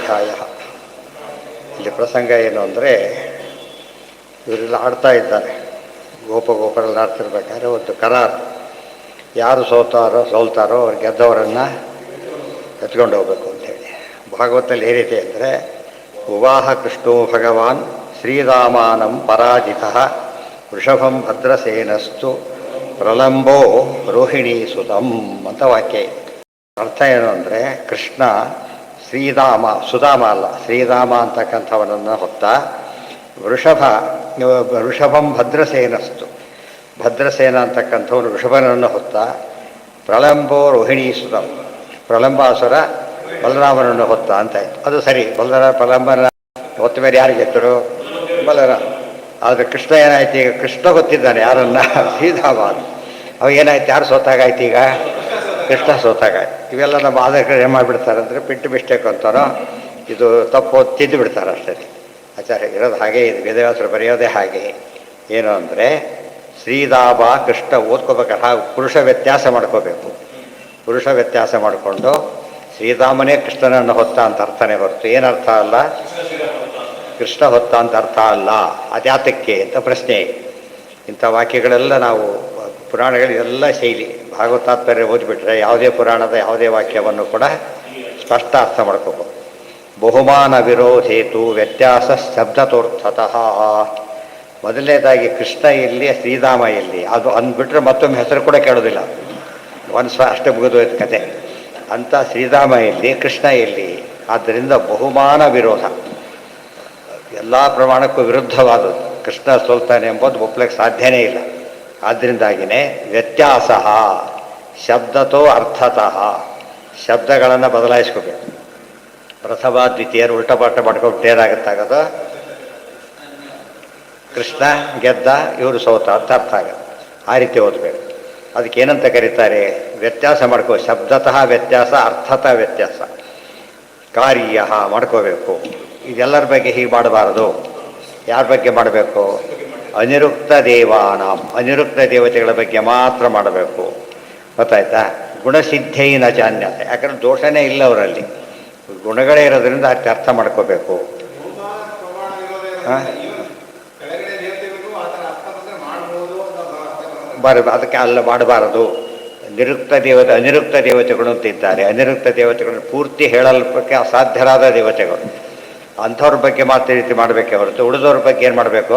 ಅಧ್ಯಾಯ. ಇಲ್ಲಿ ಪ್ರಸಂಗ ಏನು ಅಂದರೆ, ಇವರೆಲ್ಲ ಆಡ್ತಾ ಇದ್ದಾರೆ. ಗೋಪರೆಲ್ಲ ಆಡ್ತಿರ್ಬೇಕಾದ್ರೆ ಒಂದು ಕರಾರು, ಯಾರು ಸೋಲ್ತಾರೋ ಅವ್ರು ಗೆದ್ದವರನ್ನು ಎತ್ಕೊಂಡು ಹೋಗ್ಬೇಕು ಅಂತೇಳಿ. ಭಾಗವತಲ್ಲಿ ಏನಿದೆ ಅಂದರೆ, ಉವಾಹ ಕೃಷ್ಣೋ ಭಗವಾನ್ ಶ್ರೀರಾಮಾನಂ ಪರಾಜಿತಃ ವೃಷಭಂ ಭದ್ರಸೇನಸ್ತು ಪ್ರಲಂಬೋ ರೋಹಿಣೀ ಸುತಂ ಅಂತ ವಾಕ್ಯ. ಅರ್ಥ ಏನು ಅಂದರೆ, ಕೃಷ್ಣ ಸುಧಾಮ ಅಲ್ಲ, ಶ್ರೀರಾಮ ಅಂತಕ್ಕಂಥವನನ್ನು ಹೊತ್ತ ವೃಷಭಂ ಭದ್ರಸೇನಸ್ತು, ಭದ್ರಸೇನ ಅಂತಕ್ಕಂಥವನು ವೃಷಭನನ್ನು ಹೊತ್ತ ಪ್ರಲಂಬೋ ರೋಹಿಣೀ ಸುತಂ, ಪ್ರಲಂಬಾಸುರ ಬಲರಾಮನನ್ನು ಹೊತ್ತ ಅಂತಾಯಿತು. ಅದು ಸರಿ, ಪ್ರಲಂಬನ ಹೊತ್ತ ಮೇಲೆ ಯಾರು ಗೆದ್ದರು? ಬಲರಾಮ. ಆದರೆ ಕೃಷ್ಣ ಏನಾಯ್ತು ಈಗ? ಕೃಷ್ಣ ಗೊತ್ತಿದ್ದಾನೆ ಯಾರನ್ನ? ಶ್ರೀರಾಮ. ಅವಾಗ ಏನಾಯ್ತು? ಯಾರು ಸೋತಾಗಾಯ್ತು ಈಗ? ಕೃಷ್ಣ ಸೋತಾಗಾಯ್ತು. ಇವೆಲ್ಲ ನಮ್ಮ ಆಧಾರ ಏನು ಮಾಡಿಬಿಡ್ತಾರೆ ಅಂದರೆ, ಪಿಂಟು ಮಿಸ್ಟೇಕ್ ಅಂತಾರೋ ಇದು ತಪ್ಪು ತಿದ್ದು ಬಿಡ್ತಾರೆ ಅಷ್ಟೇ. ಆಚಾರ್ಯ ಇರೋದು ಹಾಗೆ, ಇದು ವೇದವ್ಯಾಸರು ಬರೆಯೋದೇ ಹಾಗೆ. ಏನು ಅಂದರೆ, ಶ್ರೀರಾಮ ಕೃಷ್ಣ ಓದ್ಕೋಬೇಕಾದ್ರೆ ಪುರುಷ ವ್ಯತ್ಯಾಸ ಮಾಡ್ಕೋಬೇಕು. ಪುರುಷ ವ್ಯತ್ಯಾಸ ಮಾಡಿಕೊಂಡು ಶ್ರೀರಾಮನೇ ಕೃಷ್ಣನನ್ನು ಹೊತ್ತ ಅಂತ ಅರ್ಥನೇ ಹೊರತು ಏನರ್ಥ ಅಲ್ಲ, ಕೃಷ್ಣ ಹೊತ್ತ ಅಂತ ಅರ್ಥ ಅಲ್ಲ. ಅದ್ಯಾತಕ್ಕೆ ಅಂತ ಪ್ರಶ್ನೆ. ಇಂಥ ವಾಕ್ಯಗಳೆಲ್ಲ ನಾವು ಪುರಾಣಗಳಿಗೆಲ್ಲ ಶೈಲಿ. ಭಾಗವತಾತ್ಪರ್ಯ ಓದಿಬಿಟ್ರೆ ಯಾವುದೇ ಪುರಾಣದ ಯಾವುದೇ ವಾಕ್ಯವನ್ನು ಕೂಡ ಸ್ಪಷ್ಟ ಅರ್ಥ ಮಾಡ್ಕೋಬೋದು. ಬಹುಮಾನ ವಿರೋಧೇತು ವ್ಯತ್ಯಾಸ ಶಬ್ದತೋರ್ಥತಃ. ಮೊದಲನೇದಾಗಿ ಕೃಷ್ಣ ಎಲ್ಲಿ, ಶ್ರೀರಾಮ ಎಲ್ಲಿ, ಅದು ಅಂದ್ಬಿಟ್ರೆ ಮತ್ತೊಮ್ಮೆ ಹೆಸರು ಕೂಡ ಕೇಳೋದಿಲ್ಲ. ಅಷ್ಟೇ ಮುಗಿದೋಯ್ತು ಕತೆ. ಅಂತ ಶ್ರೀರಾಮ ಎಲ್ಲಿ, ಕೃಷ್ಣ ಎಲ್ಲಿ? ಆದ್ದರಿಂದ ಬಹುಮಾನ ವಿರೋಧ, ಎಲ್ಲ ಪ್ರಮಾಣಕ್ಕೂ ವಿರುದ್ಧವಾದದ್ದು. ಕೃಷ್ಣ ಸೋಲ್ತಾನೆ ಎಂಬುದು ಒಪ್ಪಲಿಕ್ಕೆ ಸಾಧ್ಯನೇ ಇಲ್ಲ. ಆದ್ದರಿಂದಾಗಿಯೇ ವ್ಯತ್ಯಾಸ ಶಬ್ದತೋ ಅರ್ಥತಃ, ಶಬ್ದಗಳನ್ನು ಬದಲಾಯಿಸ್ಕೋಬೇಕು. ಪ್ರಥಮ ದ್ವಿತೀಯರು ಉಲ್ಟಪಾಟ ಮಾಡ್ಕೊಂಡು ಏನಾಗುತ್ತಾಗೋದು? ಕೃಷ್ಣ ಗೆದ್ದ, ಇವರು ಸೋತ ಅಂತ ಅರ್ಥ ಆಗುತ್ತೆ. ಆ ರೀತಿ ಓದಬೇಕು. ಅದಕ್ಕೆ ಏನಂತ ಕರೀತಾರೆ? ವ್ಯತ್ಯಾಸ ಮಾಡ್ಕೋ. ಶಬ್ದತಃ ವ್ಯತ್ಯಾಸ, ಅರ್ಥತಃ ವ್ಯತ್ಯಾಸ. ಕಾರ್ಯ ಮಾಡ್ಕೋಬೇಕು. ಇದೆಲ್ಲರ ಬಗ್ಗೆ ಹೀಗೆ ಮಾಡಬಾರದು. ಯಾರ ಬಗ್ಗೆ ಮಾಡಬೇಕು? ಅನಿರುಕ್ತ ದೇವಾನಾಂ, ಅನಿರುಕ್ತ ದೇವತೆಗಳ ಬಗ್ಗೆ ಮಾತ್ರ ಮಾಡಬೇಕು. ಗೊತ್ತಾಯ್ತಾ? ಗುಣಸಿದ್ಧೈನ ಜಾನ್ಯತೆ, ಯಾಕಂದ್ರೆ ದೋಷನೇ ಇಲ್ಲ ಅವರಲ್ಲಿ, ಗುಣಗಳೇ ಇರೋದ್ರಿಂದ ಅದಕ್ಕೆ ಅರ್ಥ ಮಾಡ್ಕೋಬೇಕು. ಅದಕ್ಕೆ ಅಲ್ಲ ಮಾಡಬಾರದು. ಅನಿರುಕ್ತ ದೇವತೆಗಳು ಅಂತ ಇದ್ದಾರೆ. ಅನಿರುಕ್ತ ದೇವತೆಗಳನ್ನು ಪೂರ್ತಿ ಹೇಳಲ್ಪಕ್ಕೆ ಅಸಾಧ್ಯರಾದ ದೇವತೆಗಳು. ಅಂಥವ್ರ ಬಗ್ಗೆ ಮಾತ್ರ ರೀತಿ ಮಾಡಬೇಕೆ ಹೊರತು ಉಳಿದವ್ರ ಬಗ್ಗೆ ಏನು ಮಾಡಬೇಕು?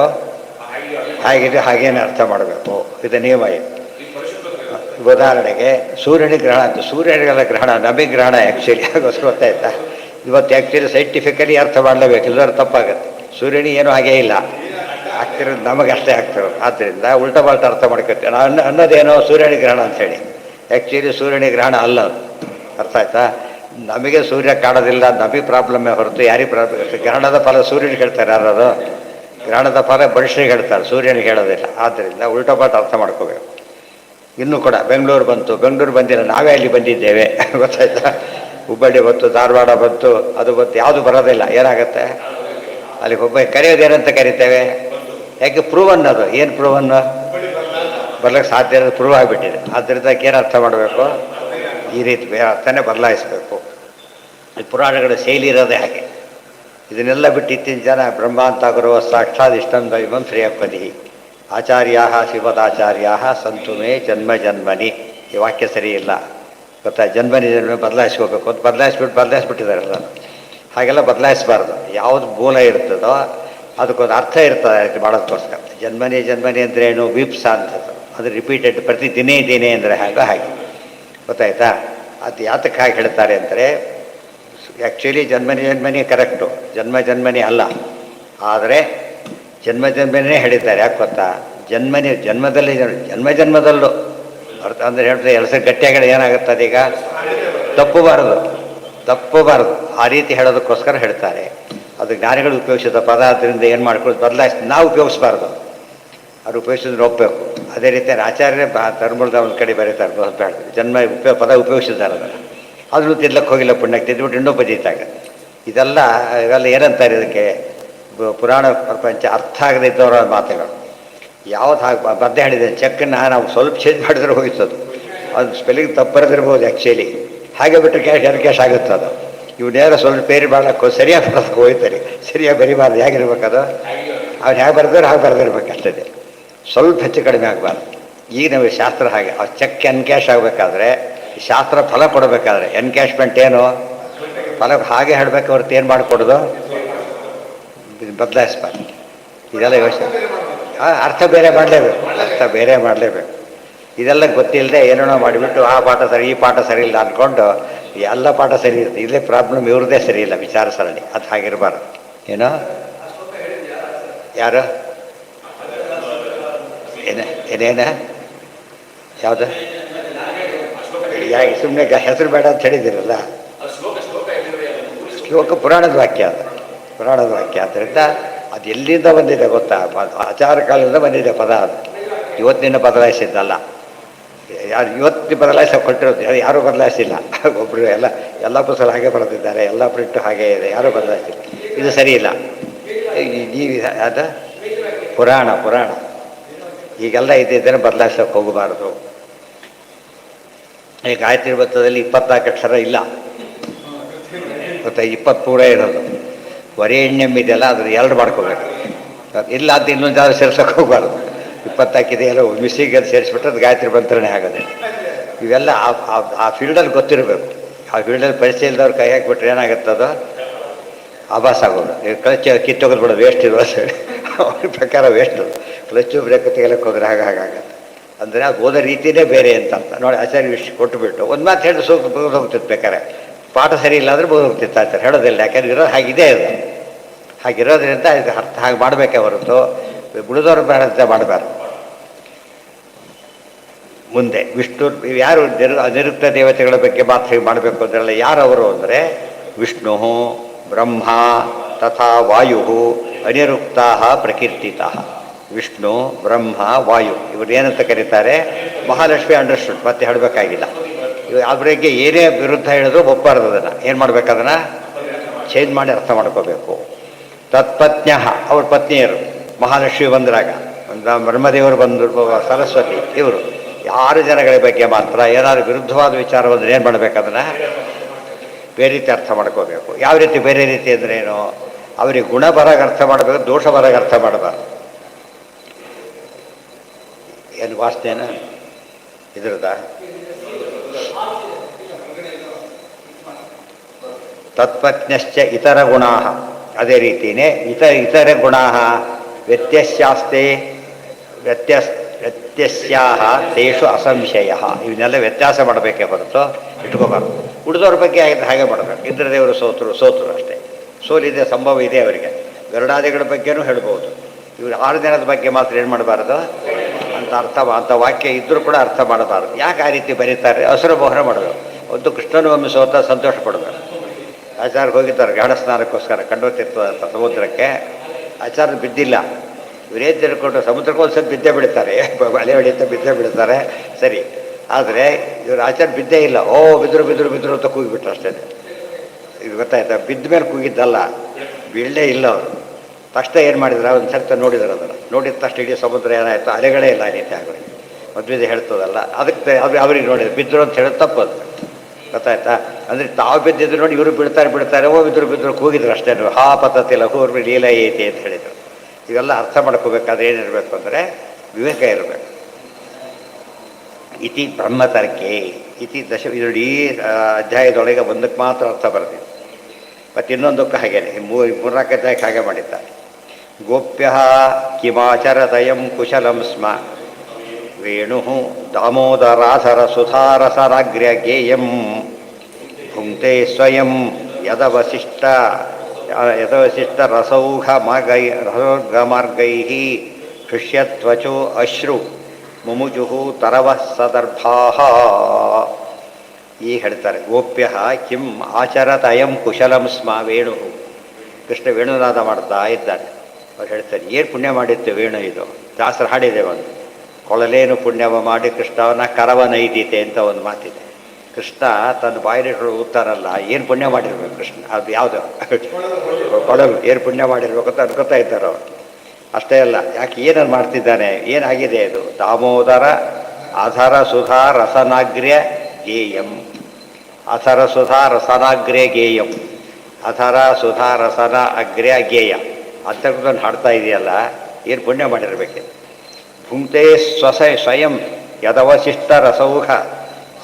ಹಾಗಿದೆ ಹಾಗೇನೆ ಅರ್ಥ ಮಾಡಬೇಕು. ಇದು ನಿಯಮ. ಉದಾಹರಣೆಗೆ ಸೂರ್ಯನ ಗ್ರಹಣ ಅಂತ, ಸೂರ್ಯನಿಗೆಲ್ಲ ಗ್ರಹಣ, ನಮಗೆ ಗ್ರಹಣ ಆ್ಯಕ್ಚುಲಿ ಆಗೋದು ಗೊತ್ತಾಯ್ತಾ? ಇವತ್ತು ಆ್ಯಕ್ಚುಲಿ ಸೈಂಟಿಫಿಕಲಿ ಅರ್ಥ ಮಾಡಲೇಬೇಕು, ಇಲ್ಲದ್ರೆ ತಪ್ಪಾಗುತ್ತೆ. ಸೂರ್ಯನಿಗೆ ಏನೂ ಹಾಗೇ ಇಲ್ಲ, ಆಗ್ತಿರೋದು ನಮಗೆ ಅಷ್ಟೇ ಆಗ್ತಿರೋದು. ಆದ್ದರಿಂದ ಉಲ್ಟಾ ಬಾಲ್ಟ ಅರ್ಥ ಮಾಡ್ಕೊತೀವಿ. ಅನ್ನೋದೇನೋ ಸೂರ್ಯನ ಗ್ರಹಣ ಅಂಥೇಳಿ, ಆ್ಯಕ್ಚುಲಿ ಸೂರ್ಯನ ಗ್ರಹಣ ಅಲ್ಲ. ಅರ್ಥ ಆಯ್ತಾ? ನಮಗೆ ಸೂರ್ಯ ಕಾಣೋದಿಲ್ಲ, ನಮಗೆ ಪ್ರಾಬ್ಲಮ್ಮೇ ಹೊರತು ಯಾರಿಗೆ ಪ್ರಾಬ್ಲಮ್? ಗ್ರಹಣದ ಫಲ ಸೂರ್ಯನಿಗೆ ಹೇಳ್ತಾರೆ ಯಾರು? ಗ್ರಹಣದ ಫಲ ಮನುಷ್ಯನಿಗೆ ಹೇಳ್ತಾರೆ, ಸೂರ್ಯನಿಗೆ ಹೇಳೋದಿಲ್ಲ. ಆದ್ದರಿಂದ ಉಲ್ಟಪಾಟ ಅರ್ಥ ಮಾಡ್ಕೋಬೇಕು. ಇನ್ನೂ ಕೂಡ ಬೆಂಗಳೂರು ಬಂದಿಲ್ಲ, ನಾವೇ ಅಲ್ಲಿ ಬಂದಿದ್ದೇವೆ. ಗೊತ್ತಾಯ್ತಾ? ಹುಬ್ಬಳ್ಳಿ ಬಂತು, ಧಾರವಾಡ ಬಂತು, ಅದು ಬಂತು, ಯಾವುದು ಬರೋದಿಲ್ಲ. ಏನಾಗುತ್ತೆ ಅಲ್ಲಿ? ಕರೆಯೋದೇನಂತ ಕರಿತೇವೆ? ಯಾಕೆ? ಪ್ರೂವನ್. ಅದು ಏನು ಪ್ರೂವನ್ನು? ಬರ್ಲಿಕ್ಕೆ ಸಾಧ್ಯ ಇರೋದು ಪ್ರೂವ್ ಆಗಿಬಿಟ್ಟಿದೆ. ಆದ್ದರಿಂದ ಏನು ಅರ್ಥ ಮಾಡಬೇಕು? ಈ ರೀತಿ ಅರ್ಥನೇ ಬದಲಾಯಿಸಬೇಕು. ಈ ಪುರಾಣಗಳ ಶೈಲಿ ಇರೋದೇ ಹಾಗೆ. ಇದನ್ನೆಲ್ಲ ಬಿಟ್ಟು ಇತ್ತಿನ ಜನ ಬ್ರಹ್ಮ ಅಂತ ಗುರುವ ಸಾಕ್ಷಾತ್ ಇಷ್ಟಂ ದೈವಂ ಶ್ರೇಯಪದಿ ಆಚಾರ್ಯಾ ಶ್ರೀಮದಾಚಾರ್ಯಾ ಸಂತು ಮೇ ಜನ್ಮ ಜನ್ಮನಿ. ಈ ವಾಕ್ಯ ಸರಿ ಇಲ್ಲ, ಗೊತ್ತಾ? ಜನ್ಮನಿ ಬದಲಾಯಿಸ್ಕೋಬೇಕು ಅಂತ ಬದಲಾಯಿಸ್ಬಿಟ್ಟಿದಾರಲ್ಲ. ಹಾಗೆಲ್ಲ ಬದಲಾಯಿಸಬಾರ್ದು. ಯಾವುದು ಮೂಲ ಇರ್ತದೋ ಅದಕ್ಕೊಂದು ಅರ್ಥ ಇರ್ತದೆ. ಅದಕ್ಕೆ ಮಾಡೋದಕ್ಕೋಸ್ಕರ ಜನ್ಮನಿ ಅಂದರೆ ಏನು? ವಿಪ್ಸ ಅಂತದ್ದು. ಅದು ರಿಪೀಟೆಡ್, ಪ್ರತಿ ದಿನೇ ಅಂದರೆ ಹಾಗೆ. ಗೊತ್ತಾಯ್ತಾ? ಅದು ಯಾತಕ್ಕೆ ಹಾಗೆ ಹೇಳ್ತಾರೆ ಅಂದರೆ, ಆ್ಯಕ್ಚುಲಿ ಜನ್ಮನಿ ಕರೆಕ್ಟು, ಜನ್ಮನಿ ಅಲ್ಲ. ಆದರೆ ಜನ್ಮನೇ ಹೇಳಿದ್ದಾರೆ. ಯಾಕೆ ಗೊತ್ತಾ? ಜನ್ಮದಲ್ಲೂ ಅರ್ಥ ಅಂದರೆ ಹೇಳ್ತಾರೆ. ಎಲ್ಸ ಗಟ್ಟಿಯಾಗಿ ಏನಾಗುತ್ತೆ ಅದೀಗ? ತಪ್ಪಬಾರದು. ಆ ರೀತಿ ಹೇಳೋದಕ್ಕೋಸ್ಕರ ಹೇಳ್ತಾರೆ. ಅದು ಜ್ಞಾನಿಗಳು ಉಪಯೋಗಿಸಿದ ಪದ. ಆದ್ದರಿಂದ ಏನು ಮಾಡ್ಕೊಳ್ಳೋದು? ನಾವು ಉಪಯೋಗಿಸ್ಬಾರ್ದು, ಅವ್ರು ಉಪಯೋಗಿಸಿದ್ರೆ ಒಪ್ಪಬೇಕು. ಅದೇ ರೀತಿ ಆಚಾರ್ಯ ಧರ್ಮದ ಒಂದು ಕಡೆ ಬರೀತಾರೆ, ಪದ ಉಪಯೋಗಿಸಿದ್ದಾರೆ. ಅದನ್ನು ತಿದ್ಲಕ್ಕೆ ಹೋಗಿಲ್ಲ, ಪುಣ್ಯಕ್ಕೆ ತಿದ್ದುಬಿಟ್ಟು ಇನ್ನೂ ಬದೀತಾಗ. ಇವೆಲ್ಲ ಏನಂತಾರೆ ಇದಕ್ಕೆ? ಪುರಾಣ ಪ್ರಪಂಚ ಅರ್ಥ ಆಗದೆ ಇದ್ದವರ ಮಾತುಗಳು. ಯಾವ್ದು ಹಾಗೆ ಬದ್ದೆ ಹೇಳಿದೆ, ಚೆಕ್ಕನ್ನು ನಾವು ಸ್ವಲ್ಪ ಚೇಂಜ್ ಮಾಡಿದ್ರೆ ಹೋಗಿತ್ತದು. ಅದು ಸ್ಪೆಲ್ಲಿಂಗ್ ತಪ್ಪು ಬರೆದಿರ್ಬೋದು ಆ್ಯಕ್ಚುಲಿ. ಹಾಗೆ ಬಿಟ್ಟರೆ ಕ್ಯಾಶ್ ಆಗುತ್ತೆ ಅದು. ಇವನ್ನೇನೋ ಸ್ವಲ್ಪ ಬೇರೆ ಮಾಡಕ್ಕೆ ಸರಿಯಾಗಿ ಬರೋದಕ್ಕೆ ಹೋಗ್ತಾರೆ, ಸರಿಯಾಗಿ ಬರಿಬಾರ್ದು. ಹೇಗಿರ್ಬೇಕದು? ಅವ್ನು ಹೇಗೆ ಬರೆದ್ರೆ ಹಾಗೆ ಬರೆದಿರ್ಬೇಕು ಅಷ್ಟೇ, ಸ್ವಲ್ಪ ಹೆಚ್ಚು ಕಡಿಮೆ ಆಗಬಾರ್ದು. ಈಗ ನಮಗೆ ಶಾಸ್ತ್ರ ಹಾಗೆ, ಆ ಚೆಕ್ ಎನ್ಕ್ಯಾಶ್ ಆಗಬೇಕಾದ್ರೆ, ಶಾಸ್ತ್ರ ಫಲ ಕೊಡಬೇಕಾದ್ರೆ ಎನ್ಕ್ಯಾಶ್ಮೆಂಟ್ ಏನು ಫಲ ಹಾಗೆ ಹೇಳಬೇಕು ಹೊರತು ಏನು ಮಾಡಿಕೊಡೋದು ಬದಲಾಯಿಸ್ಬಾರ್ದು. ಇದೆಲ್ಲ ಯೋಚನೆ, ಅರ್ಥ ಬೇರೆ ಮಾಡಲೇಬೇಕು, ಅರ್ಥ ಬೇರೆ ಮಾಡಲೇಬೇಕು. ಇದೆಲ್ಲ ಗೊತ್ತಿಲ್ಲದೆ ಏನೇನೋ ಮಾಡಿಬಿಟ್ಟು ಆ ಪಾಠ ಸರಿ ಈ ಪಾಠ ಸರಿ ಇಲ್ಲ ಅಂದ್ಕೊಂಡು ಎಲ್ಲ ಪಾಠ ಸರಿ ಇರುತ್ತೆ. ಇಲ್ಲೇ ಪ್ರಾಬ್ಲಮ್ ಇವ್ರದ್ದೇ ಸರಿ ಇಲ್ಲ ವಿಚಾರ ಸರಣಿ, ಅದು ಹಾಗಿರಬಾರ್ದು. ಏನೋ ಯಾರು ಏನೇನ ಯಾವುದು ಸುಮ್ಮನೆ ಹೆಸರು ಬೇಡ ಅಂತ ಹೇಳಿದ್ದೀರಲ್ಲ, ಶ್ಲೋಕ ಪುರಾಣದ ವಾಕ್ಯ, ಅದು ಪುರಾಣದ ವಾಕ್ಯ. ಆದ್ದರಿಂದ ಅದು ಎಲ್ಲಿಂದ ಬಂದಿದೆ ಗೊತ್ತಾ? ಆಚಾರ ಕಾಲದಿಂದ ಬಂದಿದೆ ಪದ, ಅದು ಇವತ್ತಿನ ಬದಲಾಯಿಸಿದ್ದಲ್ಲ. ಯಾರು ಇವತ್ತು ಬದಲಾಯಿಸೋಕೆ ಕೊಟ್ಟಿರೋದು ಯಾರೂ ಬದಲಾಯಿಸಿಲ್ಲ. ಒಬ್ಬರು ಎಲ್ಲ ಪುಸ್ತಕ ಹಾಗೆ ಬರೆದಿದ್ದಾರೆ, ಎಲ್ಲ ಪ್ರಿಂಟು ಹಾಗೆ ಇದೆ, ಯಾರೂ ಬದಲಾಯಿಸಿಲ್ಲ. ಇದು ಸರಿ ಇಲ್ಲ. ನೀವು ಅದು ಪುರಾಣ ಈಗೆಲ್ಲ ಇದ್ದಿದ್ದೇನೆ ಬದಲಾಯಿಸೋಕೆ ಹೋಗಬಾರ್ದು. ಈ ಗಾಯತ್ರಿ ವೃತ್ತದಲ್ಲಿ 24 ಅಕ್ಷರ ಇಲ್ಲ ಗೊತ್ತಾ, 23 ಇರೋದು. ವರೇಣ್ಯಂ ಇದೆಲ್ಲ ಅದ್ರ 2 ಮಾಡ್ಕೋಬೇಕು. ಇಲ್ಲ ಅಂತ ಇನ್ನೊಂದು ಯಾವ್ದು ಸೇರ್ಸೋಕೆ ಹೋಗಬಾರ್ದು. 24 ಇದೆ ಎಲ್ಲ ಮಿಸ್ಸಿಗೆ ಅದು ಸೇರಿಸ್ಬಿಟ್ರೆ ಅದು ಗಾಯತ್ರಿ ಮಂತ್ರನೇ ಆಗೋದೆ. ಇವೆಲ್ಲ ಆ ಫೀಲ್ಡಲ್ಲಿ ಗೊತ್ತಿರಬೇಕು. ಆ ಫೀಲ್ಡಲ್ಲಿ ಪರಿಚಯ ಇಲ್ದವ್ರು ಕೈ ಹಾಕಿಬಿಟ್ರೆ ಏನಾಗುತ್ತೆ, ಅದು ಆಭಾಸ ಆಗೋದು. ಕ್ಲಚ್ ಕಿತ್ತೋಗೋದು ಬಿಡೋದು, ವೇಸ್ಟ್ ಇರುವ ಅವ್ರ ಪ್ರಕಾರ ವೇಸ್ಟ್. ಕ್ಲಚ್ಚು ಬ್ರೇಕ್ ತೆಗೆಲಕ್ಕೆ ಹೋದ್ರೆ ಹಾಗಾಗತ್ತೆ. ಅಂದರೆ ಅದು ಓದೋ ರೀತಿಯೇ ಬೇರೆ ಅಂತ ನೋಡಿ. ಆಚಾರ್ಯ ವಿಷಯ ಕೊಟ್ಟುಬಿಟ್ಟು ಒಂದು ಮಾತು ಹೇಳಿದ್ರೆ ಬೋದ್ ಹೋಗ್ತಿತ್ತು. ಬೇಕಾರೆ ಪಾಠ ಸರಿ ಇಲ್ಲ ಅಂದರೆ ಬೋದ್ ಹೋಗ್ತಿತ್ತು ಆಚಾರ್ಯ, ಹೇಳೋದಿಲ್ಲ. ಯಾಕಂದ್ರೆ ಇರೋದು ಹಾಗಿದೆ, ಅದು ಹಾಗಿರೋದ್ರಿಂದ ಇದು ಅರ್ಥ ಹಾಗೆ ಮಾಡಬೇಕೇ ಹೊರತು ಬಿಡಿದವ್ರು ಬೇಡಂತ ಮಾಡಬಾರ್ದು. ಮುಂದೆ ವಿಷ್ಣು ಯಾರು ಅನಿರುಕ್ತ ದೇವತೆಗಳ ಬಗ್ಗೆ ಮಾತು ಹೇಗೆ ಮಾಡಬೇಕು ಅಂದ್ರಲ್ಲ, ಯಾರವರು ಅಂದರೆ ವಿಷ್ಣು ಬ್ರಹ್ಮ ತಥಾ ವಾಯು ಅನಿರುಕ್ತಾ ಪ್ರಕೀರ್ತಿತಃ. ವಿಷ್ಣು ಬ್ರಹ್ಮ ವಾಯು ಇವರು ಏನಂತ ಕರೀತಾರೆ? ಮಹಾಲಕ್ಷ್ಮಿ ಅಂಡರ್ಸ್ಟುಡ್, ಮತ್ತೆ ಹೇಳಬೇಕಾಗಿಲ್ಲ. ಅವರಿಗೆ ಏನೇ ವಿರುದ್ಧ ಹೇಳಿದ್ರು ಒಪ್ಪಬಾರ್ದು. ಅದನ್ನು ಏನು ಮಾಡಬೇಕು, ಅದನ್ನು ಚೇಂಜ್ ಮಾಡಿ ಅರ್ಥ ಮಾಡ್ಕೋಬೇಕು. ತತ್ಪತ್ನ್ಯ ಅವ್ರ ಪತ್ನಿಯರು ಮಹಾಲಕ್ಷ್ಮಿ ಬಂದ್ರಾಗ, ಬ್ರಹ್ಮದೇವರು ಬಂದರು, ಸರಸ್ವತಿ, ಇವರು 6 ಜನಗಳ ಬಗ್ಗೆ ಮಾತ್ರ ಏನಾದ್ರು ವಿರುದ್ಧವಾದ ವಿಚಾರ ಬಂದರೆ ಏನು ಮಾಡಬೇಕು, ಅದನ್ನು ಬೇರೆ ರೀತಿ ಅರ್ಥ ಮಾಡ್ಕೋಬೇಕು. ಯಾವ ರೀತಿ ಬೇರೆ ರೀತಿ ಅಂದರೆ ಏನು? ಅವರಿಗೆ ಗುಣ ಬರಾಗ ಅರ್ಥ ಮಾಡಬೇಕು, ದೋಷ ಬರಾಗ ಅರ್ಥ ಮಾಡಬಾರ್ದು. ಏನು ವಾಸನೆನ ಇದ್ರದ ತತ್ಪತ್ನ್ಯಶ್ಚ ಇತರ ಗುಣಾ, ಅದೇ ರೀತಿಯೇ ಇತರ ಗುಣಾ ವ್ಯತ್ಯಸ್ಯಾಸ್ತೆ ವ್ಯತ್ಯಸ್ಯಾಹ ತೇಷು ಅಸಂಶಯ. ಇವನ್ನೆಲ್ಲ ವ್ಯತ್ಯಾಸ ಮಾಡಬೇಕೇ ಹೊರತು ಇಟ್ಕೋಬಾರ್ದು. ಉಳಿದವ್ರ ಬಗ್ಗೆ ಹಾಗೆ ಮಾಡಬೇಕು. ಇಂದ್ರದೇವರು ಸೋತರು ಅಷ್ಟೇ, ಸೋಲಿದೆ ಸಂಭವ ಇದೆ ಅವರಿಗೆ. ಗರುಡಾದಿಗಳ ಬಗ್ಗೆನೂ ಹೇಳ್ಬೋದು. ಇವರು 6 ದಿನದ ಬಗ್ಗೆ ಮಾತ್ರ ಏನು ಮಾಡಬಾರ್ದು ಅಂತ ವಾಕ್ಯ ಇದ್ದರೂ ಕೂಡ ಅರ್ಥ ಮಾಡಬಾರ್ದು. ಯಾಕೆ ಆ ರೀತಿ ಬರೀತಾರೆ? ಹಸಿರು ಮೋಹನ ಮಾಡಬೇಕು. ಒಂದು ಕೃಷ್ಣನು ಒಮ್ಮೆ ಸೋತ ಸಂತೋಷ ಪಡಬೇಕು. ಆಚಾರ್ಯ ಹೋಗಿದ್ದಾರೆ ಗಾಢ ಸ್ನಾನಕ್ಕೋಸ್ಕರ ಕಂಡೋತಿರ್ತದಂಥ ಸಮುದ್ರಕ್ಕೆ. ಆಚಾರ್ಯ ಬಿದ್ದಿಲ್ಲ. ಇವರೇ ತಿಳ್ಕೊಂಡು ಸಮುದ್ರಕ್ಕೆ ಒಂದು ಸ್ವಲ್ಪ ಬಿದ್ದೇ ಬಿಡ್ತಾರೆ, ಅಲೆ ಹೊಡಿತ ಬಿದ್ದೇ ಬಿಡ್ತಾರೆ, ಸರಿ. ಆದರೆ ಇವರು ಆಚಾರ್ಯ ಬಿದ್ದೇ ಇಲ್ಲ. ಬಿದ್ರು ಅಂತ ಕೂಗಿಬಿಟ್ರು ಅಷ್ಟೇ. ಇದು ಗೊತ್ತಾಯ್ತಾ? ಬಿದ್ದ ಮೇಲೆ ಕೂಗಿದ್ದಲ್ಲ, ಬೀಳಲೇ ಇಲ್ಲ ಅವರು. ತಕ್ಷಣ ಏನು ಮಾಡಿದ್ರೆ ಒಂದು ಸರ್ತ ನೋಡಿದ್ರು. ಅದನ್ನು ನೋಡಿದ ತಕ್ಷಣ ಇಡೀ ಸಮುದ್ರ ಏನಾಯಿತು, ಅಲೆಗಳೇ ಇಲ್ಲ ರೀತಿ ಆಗೋದು. ಮದುವೆ ಹೇಳ್ತದಲ್ಲ, ಅದಕ್ಕೆ ಅವ್ರಿಗೆ ನೋಡಿದ್ರು ಬಿದ್ದರು ಅಂತ ಹೇಳೋದು ತಪ್ಪದು. ಗೊತ್ತಾಯ್ತಾ? ಅಂದರೆ ತಾವು ಬಿದ್ದಿದ್ರು ನೋಡಿ ಇವರು ಬಿಡ್ತಾರೆ ಬಿದ್ರು ಕೂಗಿದ್ರು ಅಷ್ಟೇ. ಹಾ ಪತತಿ ಲಘು ಲೀಲ ಐತಿ ಅಂತ ಹೇಳಿದರು. ಇವೆಲ್ಲ ಅರ್ಥ ಮಾಡ್ಕೋಬೇಕಾದ್ರೆ ಏನಿರಬೇಕು ಅಂದರೆ ವಿವೇಕ ಇರಬೇಕು. ಇತಿ ಬ್ರಹ್ಮತರ್ಕೆ ಇತಿ ಇದೀ ಅಧ್ಯಾಯದೊಳಗೆ ಒಂದಕ್ಕೆ ಮಾತ್ರ ಅರ್ಥ ಬರೆದಿದೆ. ಮತ್ತು ಇನ್ನೊಂದಕ್ಕೆ ಹಾಗೇನೆ 3-4 ಅಧ್ಯಾಯಕ್ಕೆ ಹಾಗೆ ಮಾಡಿದ್ದಾರೆ. ಗೋಪ್ಯ ಕಿಮಾಚರತಯಂ ಕುಶಲಂ ಸ್ಮ ವೇಣು ದಾಮೋದರಾಧರ ಸುಧಾರಸರಾಗ್ರ್ಯ ಗೇಯಂ ಭುಂಕ್ತೆ ಸ್ವಯಂ ಯದವಶಿಷ್ಟ ರಸೌಘಮಾರ್ಗೈ ಹೃಷ್ಯತ್ವಚೋ ಅಶ್ರು ಮುಮುಜು ತರವಃ ಸದರ್ಭಾ. ಈ ಹೇಳ್ತಾರೆ, ಗೋಪ್ಯ ಕಿಂ ಆಚರತ ಅಯಂ ಕುಶಲಂ ಸ್ಮ ವೇಣು. ಕೃಷ್ಣ ವೇಣುನಾದ ಮಾಡ್ತಾ ಇದ್ದಾನೆ. ಅವ್ರು ಹೇಳ್ತಾರೆ, ಏನು ಪುಣ್ಯ ಮಾಡಿತ್ತು ವೇಣು ಇದು. ದಾಸರ ಹಾಡಿದೆ ಒಂದು, ಕೊಳಲೇನು ಪುಣ್ಯವ ಮಾಡಿ ಕೃಷ್ಣವನ್ನ ಕರವನೈದಿತೆ ಅಂತ ಒಂದು ಮಾತಿದೆ. ಕೃಷ್ಣ ತನ್ನ ಬಾಯಿಲಿಟ್ಟು ಊದ್ತಾರಲ್ಲ, ಏನು ಪುಣ್ಯ ಮಾಡಿರ್ಬೇಕು ಕೃಷ್ಣ. ಅದು ಯಾವುದು ಕೊಳಲು ಏನು ಪುಣ್ಯ ಮಾಡಿರ್ಬೇಕು ಅಂತ ಅನ್ಕೋತಾ ಇದ್ದಾರೆ ಅವರು. ಅಷ್ಟೇ ಅಲ್ಲ, ಯಾಕೆ ಏನನ್ನು ಮಾಡ್ತಿದ್ದಾನೆ, ಏನಾಗಿದೆ ಇದು? ದಾಮೋದರ ಅಧರ ಸುಧಾ ರಸನಾಗ್ರ್ಯ ಗೇಯಂ. ಅಧರ ಸುಧಾ ರಸನಾಗ್ರ್ಯ ಗೇಯಂ. ಅಥರ ಸುಧಾ ರಸನ ಅಗ್ರ್ಯ ಜ್ಞೇಯ ಅಂತರ್ಗತವನ್ನು ಹಾಡ್ತಾ ಇದೆಯಲ್ಲ, ಏನು ಪುಣ್ಯ ಮಾಡಿರಬೇಕು. ಭುಂಕ್ತೆ ಸ್ವಯಂ ಯದವಶಿಷ್ಟ ರಸೌಹ.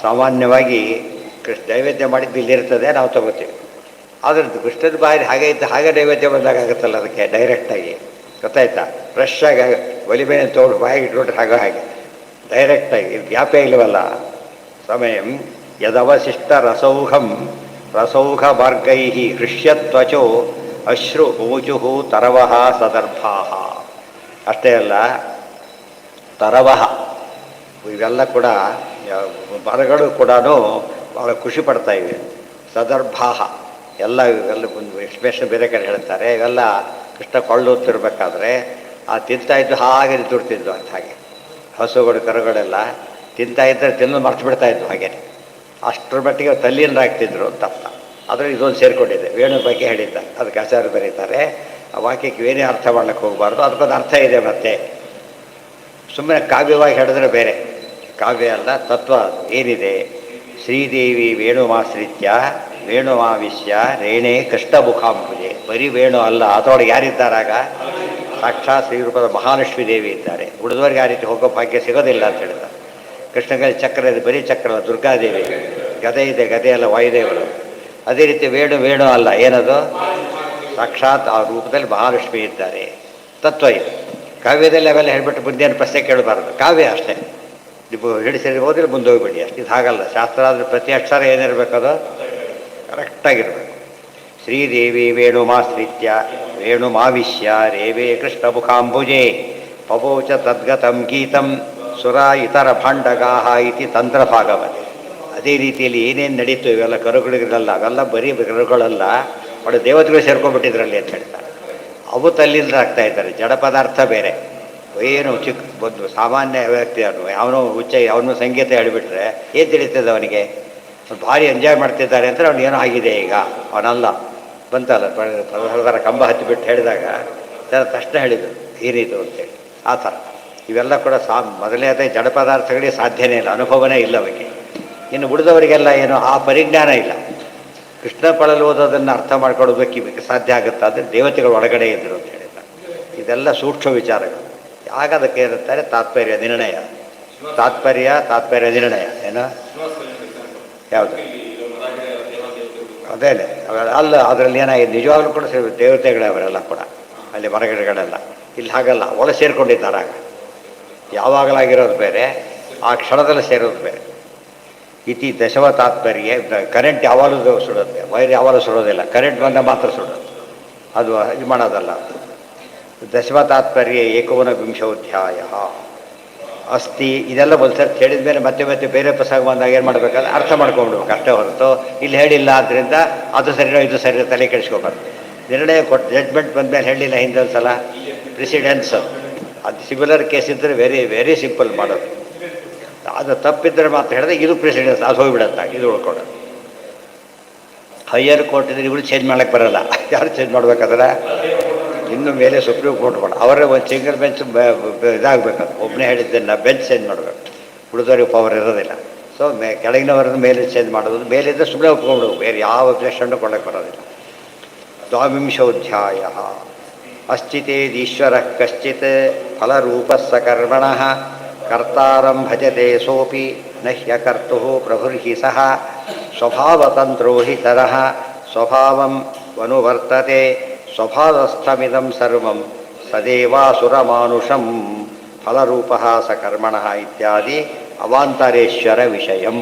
ಸಾಮಾನ್ಯವಾಗಿ ನೈವೇದ್ಯ ಮಾಡಿದ್ದು ಇಲ್ಲಿರ್ತದೆ, ನಾವು ತಗೋತೀವಿ. ಆದರೆ ಕೃಷ್ಣದ ಬಾಯಲ್ಲಿ ಹಾಗೆ ಇದ್ದು ಹಾಗೆ ನೈವೇದ್ಯ ಬಂದಾಗುತ್ತಲ್ಲ, ಅದಕ್ಕೆ ಡೈರೆಕ್ಟಾಗಿ ಗೊತ್ತಾಯ್ತಾ. ಫ್ರೆಶ್ ಆಗಿ ಒಲಿಬೇನೆ ತೊಗೊಂಡು ಬಾಯಿಗೆ ಇಟ್ಬಿಟ್ರೆ ಹಾಗೆ ಡೈರೆಕ್ಟಾಗಿ ಇದು ಗ್ಯಾಪೇ ಇಲ್ಲವಲ್ಲ. ಸಮಯಂ ಯದವಶಿಷ್ಟ ರಸೌಹಂ ರಸೌಘ ಮಾರ್ಗೈ ಹೃಷ್ಯತ್ವಚೋ ಅಶ್ರು ಮೂಜು ತರವಃ ಸದರ್ಭಾ. ಅಷ್ಟೇ ಅಲ್ಲ, ತರವಹ ಇವೆಲ್ಲ ಕೂಡ ಮರಗಳು ಕೂಡ ಭಾಳ ಖುಷಿ ಪಡ್ತಾ ಇವೆ. ಸದರ್ಭಾಹ ಎಲ್ಲ ಇವೆಲ್ಲ ಒಂದು ಎಕ್ಸ್ಪ್ರೆಷನ್ ಬೇರೆ ಕಡೆ ಹೇಳ್ತಾರೆ. ಇವೆಲ್ಲ ಕೃಷ್ಣ ಕೊಳ್ಳುತ್ತಿರ್ಬೇಕಾದ್ರೆ ತಿಂತಾಯಿದ್ದು ಹಾಗೆ ತುರ್ತಿದ್ದು ಅಂತ. ಹಾಗೆ ಹಸುಗಳು ಕರುಗಳೆಲ್ಲ ತಿಂತಾಯಿದ್ದರೆ ತಿನ್ನಲು ಮರ್ತು ಬಿಡ್ತಾಯಿದ್ವು. ಹಾಗೆ ಅಷ್ಟರ ಮಟ್ಟಿಗೆ ತಲ್ಲೀನರಾಗ್ತಿದ್ರು ಅಂತ ಅರ್ಥ. ಆದರೆ ಇದೊಂದು ಸೇರಿಕೊಂಡಿದೆ. ವೇಣು ಬಗ್ಗೆ ಹೇಳಿದ್ದ, ಅದಕ್ಕೆ ಆಚಾರ್ಯ ಬರೀತಾರೆ, ಆ ವಾಕ್ಯಕ್ಕೆ ಏನೇ ಅರ್ಥ ಮಾಡ್ಲಿಕ್ಕೆ ಹೋಗಬಾರ್ದು, ಅದಕ್ಕೊಂದು ಅರ್ಥ ಇದೆ. ಮತ್ತೆ ಸುಮ್ಮನೆ ಕಾವ್ಯವಾಗಿ ಹೇಳಿದ್ರೆ ಬೇರೆ, ಕಾವ್ಯ ಅಲ್ಲ, ತತ್ವ ಅದು ಏನಿದೆ. ಶ್ರೀದೇವಿ ವೇಣುಮಾಶ್ರಿತ್ಯ ವೇಣುಮಾವಿಶ್ಯ ರೇಣೆ ಕೃಷ್ಣಮುಖಾಂಬುಜೆ. ಬರೀ ವೇಣು ಅಲ್ಲ, ಅದರೊಳಗೆ ಯಾರಿದ್ದಾರಾಗ ಸಾಕ್ಷಾತ್ ಶ್ರೀರೂಪದ ಮಹಾಲಕ್ಷ್ಮೀ ದೇವಿ ಇದ್ದಾರೆ. ಉಳಿದವರಿಗೆ ಆ ರೀತಿ ಹೋಗೋ ಭಾಗ್ಯ ಸಿಗೋದಿಲ್ಲ ಅಂತ ಹೇಳಿದ್ದಾರೆ. ಕೃಷ್ಣನಲ್ಲಿ ಚಕ್ರ ಇದೆ, ಬರೀ ಚಕ್ರ ಅಲ್ಲ, ದುರ್ಗಾದೇವಿ. ಗದೆ ಇದೆ, ಗದೆ ಅಲ್ಲ, ವಾಯುದೇವರು. ಅದೇ ರೀತಿ ವೇಣು ಅಲ್ಲ, ಏನದು ಸಾಕ್ಷಾತ್ ಆ ರೂಪದಲ್ಲಿ ಮಹಾಲಕ್ಷ್ಮಿ ಇದ್ದಾರೆ. ತತ್ವ ಇದೆ. ಕಾವ್ಯದಲ್ಲಿ ಅವೆಲ್ಲ ಹೇಳ್ಬಿಟ್ಟು ಮುಂದೇನು ಪ್ರಶ್ನೆ ಕೇಳಬಾರ್ದು. ಕಾವ್ಯ ಅಷ್ಟೇ, ನೀವು ಹೇಳಿ ಸರಿ ಹೋದ್ರೆ ಮುಂದೆ ಹೋಗ್ಬೇಡಿ ಅಷ್ಟು. ಇದು ಹಾಗಲ್ಲ. ಶಾಸ್ತ್ರ ಆದರೆ ಪ್ರತಿ ಅಕ್ಷರ ಏನಿರಬೇಕದು ಕರೆಕ್ಟಾಗಿರ್ಬೇಕು. ಶ್ರೀದೇವಿ ವೇಣುಮಾಶ್ರಿತ್ಯ ವೇಣುಮಾವಿಶ್ಯ ರೇವೇ ಕೃಷ್ಣಮುಖಾಂಬುಜೆ ಪವೋಚ ತದ್ಗತಂ ಗೀತಂ ಸುರ ಇತರ ಭಾಂಡಗಾಹ ಇತಿ ತಂತ್ರ ಭಾಗವತೆ. ಅದೇ ರೀತಿಯಲ್ಲಿ ಏನೇನು ನಡೀತು ಇವೆಲ್ಲ ಕರುಗಳಿರಲ್ಲ, ಅವೆಲ್ಲ ಬರೀ ಕರುಗಳಲ್ಲ, ಒಳ್ಳೆ ದೇವತೆಗಳು ಸೇರ್ಕೊಂಡ್ಬಿಟ್ಟಿದ್ರಲ್ಲಿ ಅಂತ ಹೇಳ್ತಾರೆ. ಅವು ತಲ್ಲಿಂದ ಆಗ್ತಾ ಇದ್ದಾರೆ. ಜಡ ಪದಾರ್ಥ ಬೇರೆ. ಏನು ಚಿಕ್ಕ ಒಂದು ಸಾಮಾನ್ಯ ವ್ಯಕ್ತಿ ಅವನು, ಅವನು ಅವನು ಸಂಗೀತ ಹೇಳಿಬಿಟ್ರೆ ಏನು ತಿಳಿತದೆ ಅವನಿಗೆ? ಭಾರಿ ಎಂಜಾಯ್ ಮಾಡ್ತಿದ್ದಾರೆ ಅಂದರೆ ಅವ್ನು ಏನೋ ಆಗಿದೆ ಈಗ, ಅವನಲ್ಲ. ಬಂತಲ್ಲ ಪ್ರಧಾನ ಕಂಬ ಹತ್ತಿಬಿಟ್ಟು ಹೇಳಿದಾಗ ತಕ್ಷಣ ಹೇಳಿದರು ಏನಿದು ಅಂತೇಳಿ. ಆ ಥರ ಇವೆಲ್ಲ ಕೂಡ ಮೊದಲೇ ಅದೇ ಜಡ ಪದಾರ್ಥಗಳಿಗೆ ಸಾಧ್ಯನೇ ಇಲ್ಲ, ಅನುಭವನೇ ಇಲ್ಲ ಅವರಿಗೆ. ಇನ್ನು ಉಳಿದವರಿಗೆಲ್ಲ ಏನು ಆ ಪರಿಜ್ಞಾನ ಇಲ್ಲ. ಕೃಷ್ಣ ಪಳಲು ಓದೋದನ್ನು ಅರ್ಥ ಮಾಡ್ಕೊಳ್ಬೇಕು ಸಾಧ್ಯ ಆಗುತ್ತಾ ಅಂದರೆ ದೇವತೆಗಳು ಒಳಗಡೆ ಇದ್ದರು ಅಂತ ಹೇಳಿದ್ದಾರೆ. ಇದೆಲ್ಲ ಸೂಕ್ಷ್ಮ ವಿಚಾರಗಳು. ಆಗ ಅದಕ್ಕೆ ಇರುತ್ತಾರೆ ತಾತ್ಪರ್ಯ ನಿರ್ಣಯ. ತಾತ್ಪರ್ಯ ನಿರ್ಣಯ ಏನು ಯಾವುದು ಅದೇನೆ ಅಲ್ಲ. ಅದರಲ್ಲಿ ಏನಾಗಿದೆ ನಿಜವಾಗ್ಲೂ ಕೂಡ ದೇವತೆಗಳೇ ಅವರೆಲ್ಲ ಕೂಡ ಅಲ್ಲಿ ಮರಗಿಡಗಳೆಲ್ಲ. ಇಲ್ಲಿ ಹಾಗಲ್ಲ, ಒಳ ಸೇರ್ಕೊಂಡಿದ್ದಾರೆ. ಆಗ ಯಾವಾಗಲಾಗಿರೋದು ಬೇರೆ, ಆ ಕ್ಷಣದಲ್ಲಿ ಸೇರೋದು ಬೇರೆ. ಇತಿ ದಶವ ತಾತ್ಪರ್ಯ. ಕರೆಂಟ್ ಯಾವಾಗಲೂ ಸುಡೋದು, ವೈರ್ ಯಾವಾಗಲೂ ಸುಡೋದಿಲ್ಲ, ಕರೆಂಟ್ ಬಂದ ಮಾತ್ರ ಸುಡೋದು. ಅದು ಇದು ಮಾಡೋದಲ್ಲ. ದಶವ ತಾತ್ಪರ್ಯ ಏಕೋನವಿಂಶೋಧ್ಯಾಯ ಅಸ್ತಿ. ಇದೆಲ್ಲ ಒಂದು ಸರ್ತಿ ಹೇಳಿದ ಮೇಲೆ ಮತ್ತೆ ಮತ್ತೆ ಬೇರೆ ಪ್ರಸಂಗ ಬಂದಾಗ ಏನು ಮಾಡಬೇಕಾದ್ರೆ ಅರ್ಥ ಮಾಡ್ಕೊಂಡ್ಬಿಡ್ಬೇಕು ಅಷ್ಟೇ ಹೊರತು ಇಲ್ಲಿ ಹೇಳಿಲ್ಲ ಆದ್ದರಿಂದ ಅದು ಸರಿನೋ ಇದು ಸರಿನೋ ತಲೆ ಕೆಡಿಸ್ಕೋಬಾರ್ದು. ನಿರ್ಣಯ ಕೊಟ್ಟು ಜಡ್ಜ್ಮೆಂಟ್ ಬಂದಮೇಲೆ ಹೇಳಿಲ್ಲ ಹಿಂದೊಂದು ಸಲ ಪ್ರೆಸಿಡೆನ್ಸ್. ಅದು ಸಿಮಿಲರ್ ಕೇಸ್ ಇದ್ದರೆ ವೆರಿ ಸಿಂಪಲ್ ಮಾಡೋದು. ಅದು ತಪ್ಪಿದ್ದರೆ ಮಾತ್ರ ಹೇಳಿದ್ರೆ ಇದು ಪ್ರೆಸಿಡೆನ್ಸ್, ಅದು ಹೋಗಿಬಿಡತ್ತ, ಇದು ಉಳ್ಕೊಡೋದು. ಹೈಯರ್ ಕೋರ್ಟ್ ಇದ್ರೆ ಇವರು ಚೇಂಜ್ ಮಾಡೋಕ್ಕೆ ಬರೋಲ್ಲ. ಯಾರು ಚೇಂಜ್ ಮಾಡ್ಬೇಕಾದ್ರೆ ಇನ್ನು ಮೇಲೆ ಸುಪ್ರೀಂ ಕೋರ್ಟ್ ಮಾಡ ಅವರೇ ಒಂದು ಸಿಂಗಲ್ ಬೆಂಚ್ ಇದಾಗಬೇಕು. ಒಬ್ಬನೇ ಹೇಳಿದ್ದನ್ನು ಬೆಂಚ್ ಚೇಂಜ್ ಮಾಡಬೇಕು, ಉಳಿದವ್ರಿಗೆ ಪವರ್ ಇರೋದಿಲ್ಲ. ಸೊ ಕೆಳಗಿನವರನ್ನು ಮೇಲೆ ಚೇಂಜ್ ಮಾಡೋದು, ಮೇಲಿದ್ದರೆ ಸುಮ್ಮನೆ ಒಪ್ಕೊಂಡ್ಬಿಡ್ಬೇಕು, ಬೇರೆ ಯಾವ ಅಬ್ಜೆಕ್ಷನ್ನು ಕೊಡೋಕ್ಕೆ ಬರೋದಿಲ್ಲ. ದ್ವಾವಿಂಶೋಧ್ಯಾಯ ಅಶ್ಚಿತೇದೀಶ್ವರ ಕಶ್ಚಿತ್ ಫಲರೂಪಃ ಸಕರ್ಮಣಃ ಕರ್ತಾರಂ ಭಜತೆ ಸೋಪಿ ನ ಹ್ಯಕರ್ತುಃ ಪ್ರಭುರ್ಹಿ ಸಹ ಸ್ವಭಾವತಂತ್ರೋ ಹಿ ತರಃ ಸ್ವಭಾವಂ ವನುವರ್ತತೆ ಸ್ವಭಾವಸ್ಥಮಿದಂ ಸರ್ವಂ ಸದೇವಾಸುರಮಾನುಷಂ ಫಲರೂಪಃ ಸಕರ್ಮಣಃ ಇತ್ಯಾದಿ ಅವಾಂತರೇಶ್ವರ ವಿಷಯಂ.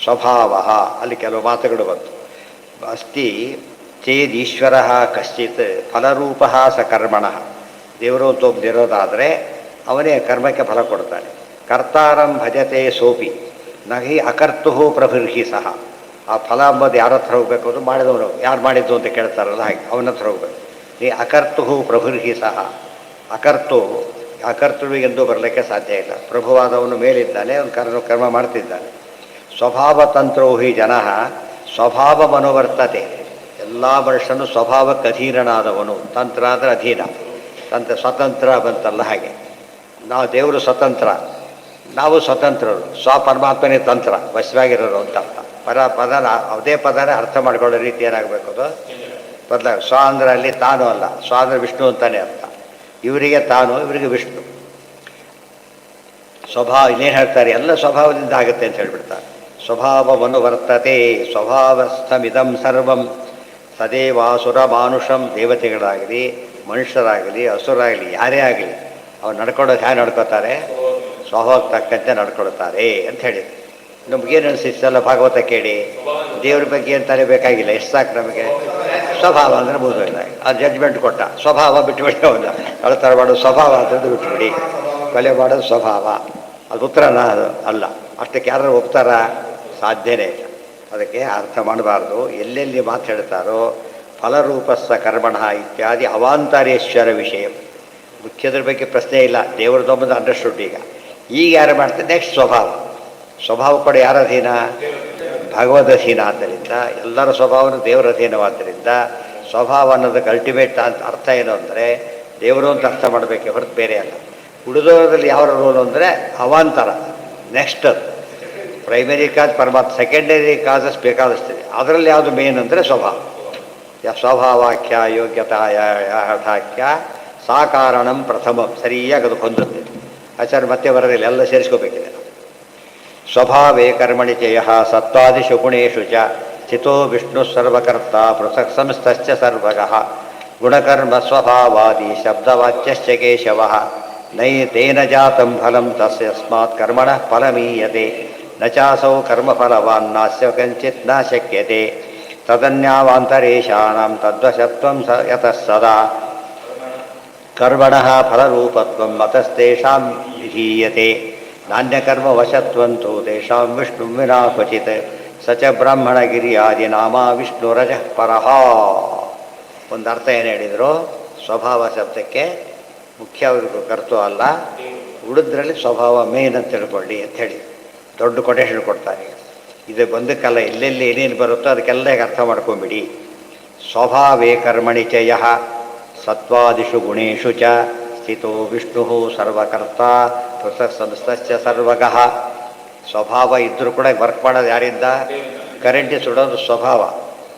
ಸ್ವಭಾವ ಅಲ್ಲಿ ಕೆಲವು ಮಾತುಗಳು ಬಂತು. ಅಸ್ತಿ ಚೇದೀಶ್ವರ ಕಶ್ಚಿತ್ ಫಲರೂಪಃ ಸಕರ್ಮಣಃ. ದೇವರು ಅಂತ ಒಬ್ಬನಿರೋದಾದರೆ ಅವನೇ ಕರ್ಮಕ್ಕೆ ಫಲ ಕೊಡ್ತಾನೆ. ಕರ್ತಾರಂ ಭಜತೆ ಸೋಪಿ ನಹಿ ಅಕರ್ತುಃ ಪ್ರಭುರ್ಹಿ ಸಹ. ಆ ಫಲ ಅಂಬೋದು ಯಾರ ಹತ್ರ ಹೋಗಬೇಕು? ಅದು ಮಾಡಿದವನು. ಯಾರು ಮಾಡಿದ್ದು ಅಂತ ಕೇಳ್ತಾರಲ್ಲ, ಹಾಗೆ ಅವನ ಹತ್ರ ಹೋಗ್ಬೇಕು. ಈ ಅಕರ್ತುಃ ಪ್ರಭುರ್ಹಿ ಸಹ. ಅಕರ್ತೃವಿಗೆಂದೂ ಬರಲಿಕ್ಕೆ ಸಾಧ್ಯ ಇಲ್ಲ. ಪ್ರಭುವಾದವನು ಮೇಲಿದ್ದಾನೆ, ಅವನು ಕರ್ಮ ಮಾಡ್ತಿದ್ದಾನೆ. ಸ್ವಭಾವತಂತ್ರೋ ಹಿ ಜನಃ ಸ್ವಭಾವಮನುವರ್ತತೆ. ಎಲ್ಲ ಮನುಷ್ಯನು ಸ್ವಭಾವಕ್ಕೆ ಅಧೀನನಾದವನು. ತಂತ್ರ ಅಂದರೆ ಅಧೀನ, ಸ್ವತಂತ್ರ ಬಂತಲ್ಲ ಹಾಗೆ. ನಾವು ದೇವರು ಸ್ವತಂತ್ರ, ನಾವು ಸ್ವತಂತ್ರರು. ಪರಮಾತ್ಮನೇ ತಂತ್ರ, ವಶವಾಗಿರೋರು ಅಂತ ಅರ್ಥ. ಪದನ ಅದೇ ಪದನ ಅರ್ಥ ಮಾಡ್ಕೊಳ್ಳೋ ರೀತಿ ಏನಾಗಬೇಕು ಅದು ಬದಲಾಗ. ಸ್ವ ಅಂದ್ರೆ ಅಲ್ಲಿ ತಾನು ಅಲ್ಲ, ಸ್ವ ಅಂದರೆ ವಿಷ್ಣು ಅಂತಾನೆ ಅರ್ಥ. ಇವರಿಗೆ ತಾನು, ಇವರಿಗೆ ವಿಷ್ಣು. ಸ್ವಭಾವ ಇನ್ನೇನು ಹೇಳ್ತಾರೆ, ಎಲ್ಲ ಸ್ವಭಾವದಿಂದ ಆಗುತ್ತೆ ಅಂತ ಹೇಳ್ಬಿಡ್ತಾರೆ. ಸ್ವಭಾವವನ್ನು ವರ್ತತೆ ಸ್ವಭಾವಸ್ಥಮಿದಂ ಸರ್ವಂ ಸದೇವಾಸುರ ಮಾನುಷಂ. ದೇವತೆಗಳಾಗಲಿ ಮನುಷ್ಯರಾಗಲಿ ಅಸುರಾಗಲಿ ಯಾರೇ ಆಗಲಿ ಅವ್ರು ನಡ್ಕೊಳ್ಳೋದು ಹೇಗೆ ನಡ್ಕೋತಾರೆ, ಸ್ವಭಾವಕ್ಕೆ ತಕ್ಕಂತೆ ನಡ್ಕೊಳ್ತಾರೆ ಅಂತ ಹೇಳಿದ್ರು. ನಮಗೇನು ಅನಿಸಿಸ್ತಲ್ಲ ಭಾಗವತ ಕೇಳಿ, ದೇವ್ರ ಬಗ್ಗೆ ಏನು ತಲೆಬೇಕಾಗಿಲ್ಲ, ಎಷ್ಟು ಸಾಕು ನಮಗೆ. ಸ್ವಭಾವ ಅಂದರೆ ಮುಗಿದೋಗಿಲ್ಲ, ಆ ಜಡ್ಜ್ಮೆಂಟ್ ಕೊಟ್ಟ. ಸ್ವಭಾವ ಬಿಟ್ಟುಬಿಡಿ, ಅವನ್ನ ಕಳ್ತರ ಮಾಡೋದು ಸ್ವಭಾವ ಅಂತಂದು ಬಿಟ್ಟುಬಿಡಿ, ಕೊಲೆ ಮಾಡೋದು ಸ್ವಭಾವ. ಅದು ಉತ್ತರನ ಅದು ಅಲ್ಲ. ಅಷ್ಟಕ್ಕೆ ಯಾರು ಒಪ್ತಾರ? ಸಾಧ್ಯನೇ ಇಲ್ಲ. ಅದಕ್ಕೆ ಅರ್ಥ ಮಾಡಬಾರ್ದು. ಎಲ್ಲೆಲ್ಲಿ ಮಾತು ಹೇಳ್ತಾರೋ ಫಲರೂಪಸ್ಸ ಕರ್ಮಣ ಇತ್ಯಾದಿ ಅವಾಂತರೇಶ್ವರ ವಿಷಯ. ಮುಖ್ಯದ್ರ ಬಗ್ಗೆ ಪ್ರಶ್ನೆ ಇಲ್ಲ, ದೇವರದೊಬ್ಬದ ಅಂಡರ್ಸ್ಟುಡ್. ಈಗ ಯಾರು ಮಾಡ್ತಾರೆ? ನೆಕ್ಸ್ಟ್ ಸ್ವಭಾವ. ಸ್ವಭಾವ ಕೂಡ ಯಾರ ಅಧೀನ? ಭಗವದ್ ಅಧೀನ. ಆದ್ದರಿಂದ ಎಲ್ಲರ ಸ್ವಭಾವನು ದೇವರ ಅಧೀನವಾದ್ದರಿಂದ ಸ್ವಭಾವ ಅನ್ನೋದಕ್ಕೆ ಅಲ್ಟಿಮೇಟ್ ಅಂತ ಅರ್ಥ ಏನು ಅಂದರೆ ದೇವರು ಅಂತ ಅರ್ಥ ಮಾಡಬೇಕೆ ಹೊರತು ಬೇರೆ ಅಲ್ಲ. ಉಳಿದೋದ್ರಲ್ಲಿ ಯಾವ ರೋಲ್ ಅಂದರೆ ಅವಾಂತರ, ನೆಕ್ಸ್ಟ್ ಪ್ರೈಮರಿ ಕಾಸ್ ಪರಮಾತ್ಮ, ಸೆಕೆಂಡರಿ ಕಾಸಸ್ ಬೇಕಾದಷ್ಟಿದೆ. ಅದರಲ್ಲಿ ಯಾವುದು ಮೇನ್ ಅಂದರೆ ಸ್ವಭಾವ. ಸ್ವಭಾವಾಖ್ಯ ಯೋಗ್ಯತಾಯ ಹಠಾಖ್ಯ ಸಾ ಕಾರಣಂ ಪ್ರಥಮಂ. ಸರಿಯಾಗಿ ಅದು ಹೊಂದುತ್ತೆ. ಆಚಾರ್ಯ ಮತ್ತೆ ಬರೋದಿಲ್ಲ, ಎಲ್ಲ ಸೇರಿಸ್ಕೋಬೇಕಿದೆ. ಸ್ವಭಾವೇ ಕರ್ಮಣಿ ಚಯ ಸತ್ವಾದಿಷು ಗುಣೇಶು ಚ ಸ್ಥಿತೋ ವಿಷ್ಣು ಸರ್ವಕರ್ತ ಪೃಥಕ್ ಸಂಸ್ಥಶ್ಚ ಸರ್ವಗಃ ಗುಣಕರ್ಮ ಸ್ವಭಾವಾದಿ ಶಬ್ದವಾಚ್ಯಶ್ಚ ಕೇಶವಃ ನೈ ತೇನ ಜಾತಂ ಫಲಂ ತಸ್ಮಾತ್ ಕರ್ಮಣಃ ಫಲಮೀಯತೆ ನ ಚಾಸೌ ಕರ್ಮಫಲವಾನ್ ನಾಸ್ಯ ಕಂಚಿತ್ ನ ಶಕ್ಯತೆ ತದನ್ಯಾವಾಂತರೇಶಾನಾಂ ತದ್ವಶತ್ವಂ ಯತಃ ಸದಾ ಕರ್ಮಣಃ ಫಲರೂಪತ್ವಂ ಮತಸ್ತೇಷಾಂ ವಿಧೀಯತೆ ನಾಣ್ಯಕರ್ಮ ವಶತ್ವಂತು ತೇಷಾಂ ವಿಷ್ಣು ವಿನಾ ಕ್ವಚಿತ್ ಸ ಚ ಬ್ರಾಹ್ಮಣಗಿರಿಯಾದಿ ನಾಮ ವಿಷ್ಣುರಜಃ ಪರಃ. ಒಂದು ಅರ್ಥ ಏನು ಹೇಳಿದರು? ಸ್ವಭಾವ ಶಬ್ದಕ್ಕೆ ಮುಖ್ಯ ಕರ್ತೃ ಅಲ್ಲ, ಉಳಿದ್ರಲ್ಲಿ ಸ್ವಭಾವ ಮೇನ್ ಅಂತ ತಿಳ್ಕೊಳ್ಳಿ ಅಂತ ಹೇಳಿ ದೊಡ್ಡ ಕೊಟೇಶನ್ ಕೊಡ್ತಾರೆ. ಇದು ಬಂದಕ್ಕಲ್ಲ, ಎಲ್ಲೆಲ್ಲಿ ಏನೇನು ಬರುತ್ತೋ ಅದಕ್ಕೆಲ್ಲ ಅರ್ಥ ಮಾಡ್ಕೊಂಬಿಡಿ. ಸ್ವಭಾವೇ ಕರ್ಮಣಿ ಚಯ ಸತ್ವಾದಿಷು ಗುಣೇಶು ಚ ಸ್ಥಿತೋ ವಿಷ್ಣು ಸರ್ವಕರ್ತ ಪೃಥಕ್ ಸಂಸ್ಥಶ್ಚ ಸರ್ವಗಃ. ಸ್ವಭಾವ ಇದ್ದರೂ ಕೂಡ ವರ್ಕ್ ಮಾಡೋದು ಯಾರಿಂದ? ಕರೆಂಟಿ ಸುಡೋದು ಸ್ವಭಾವ,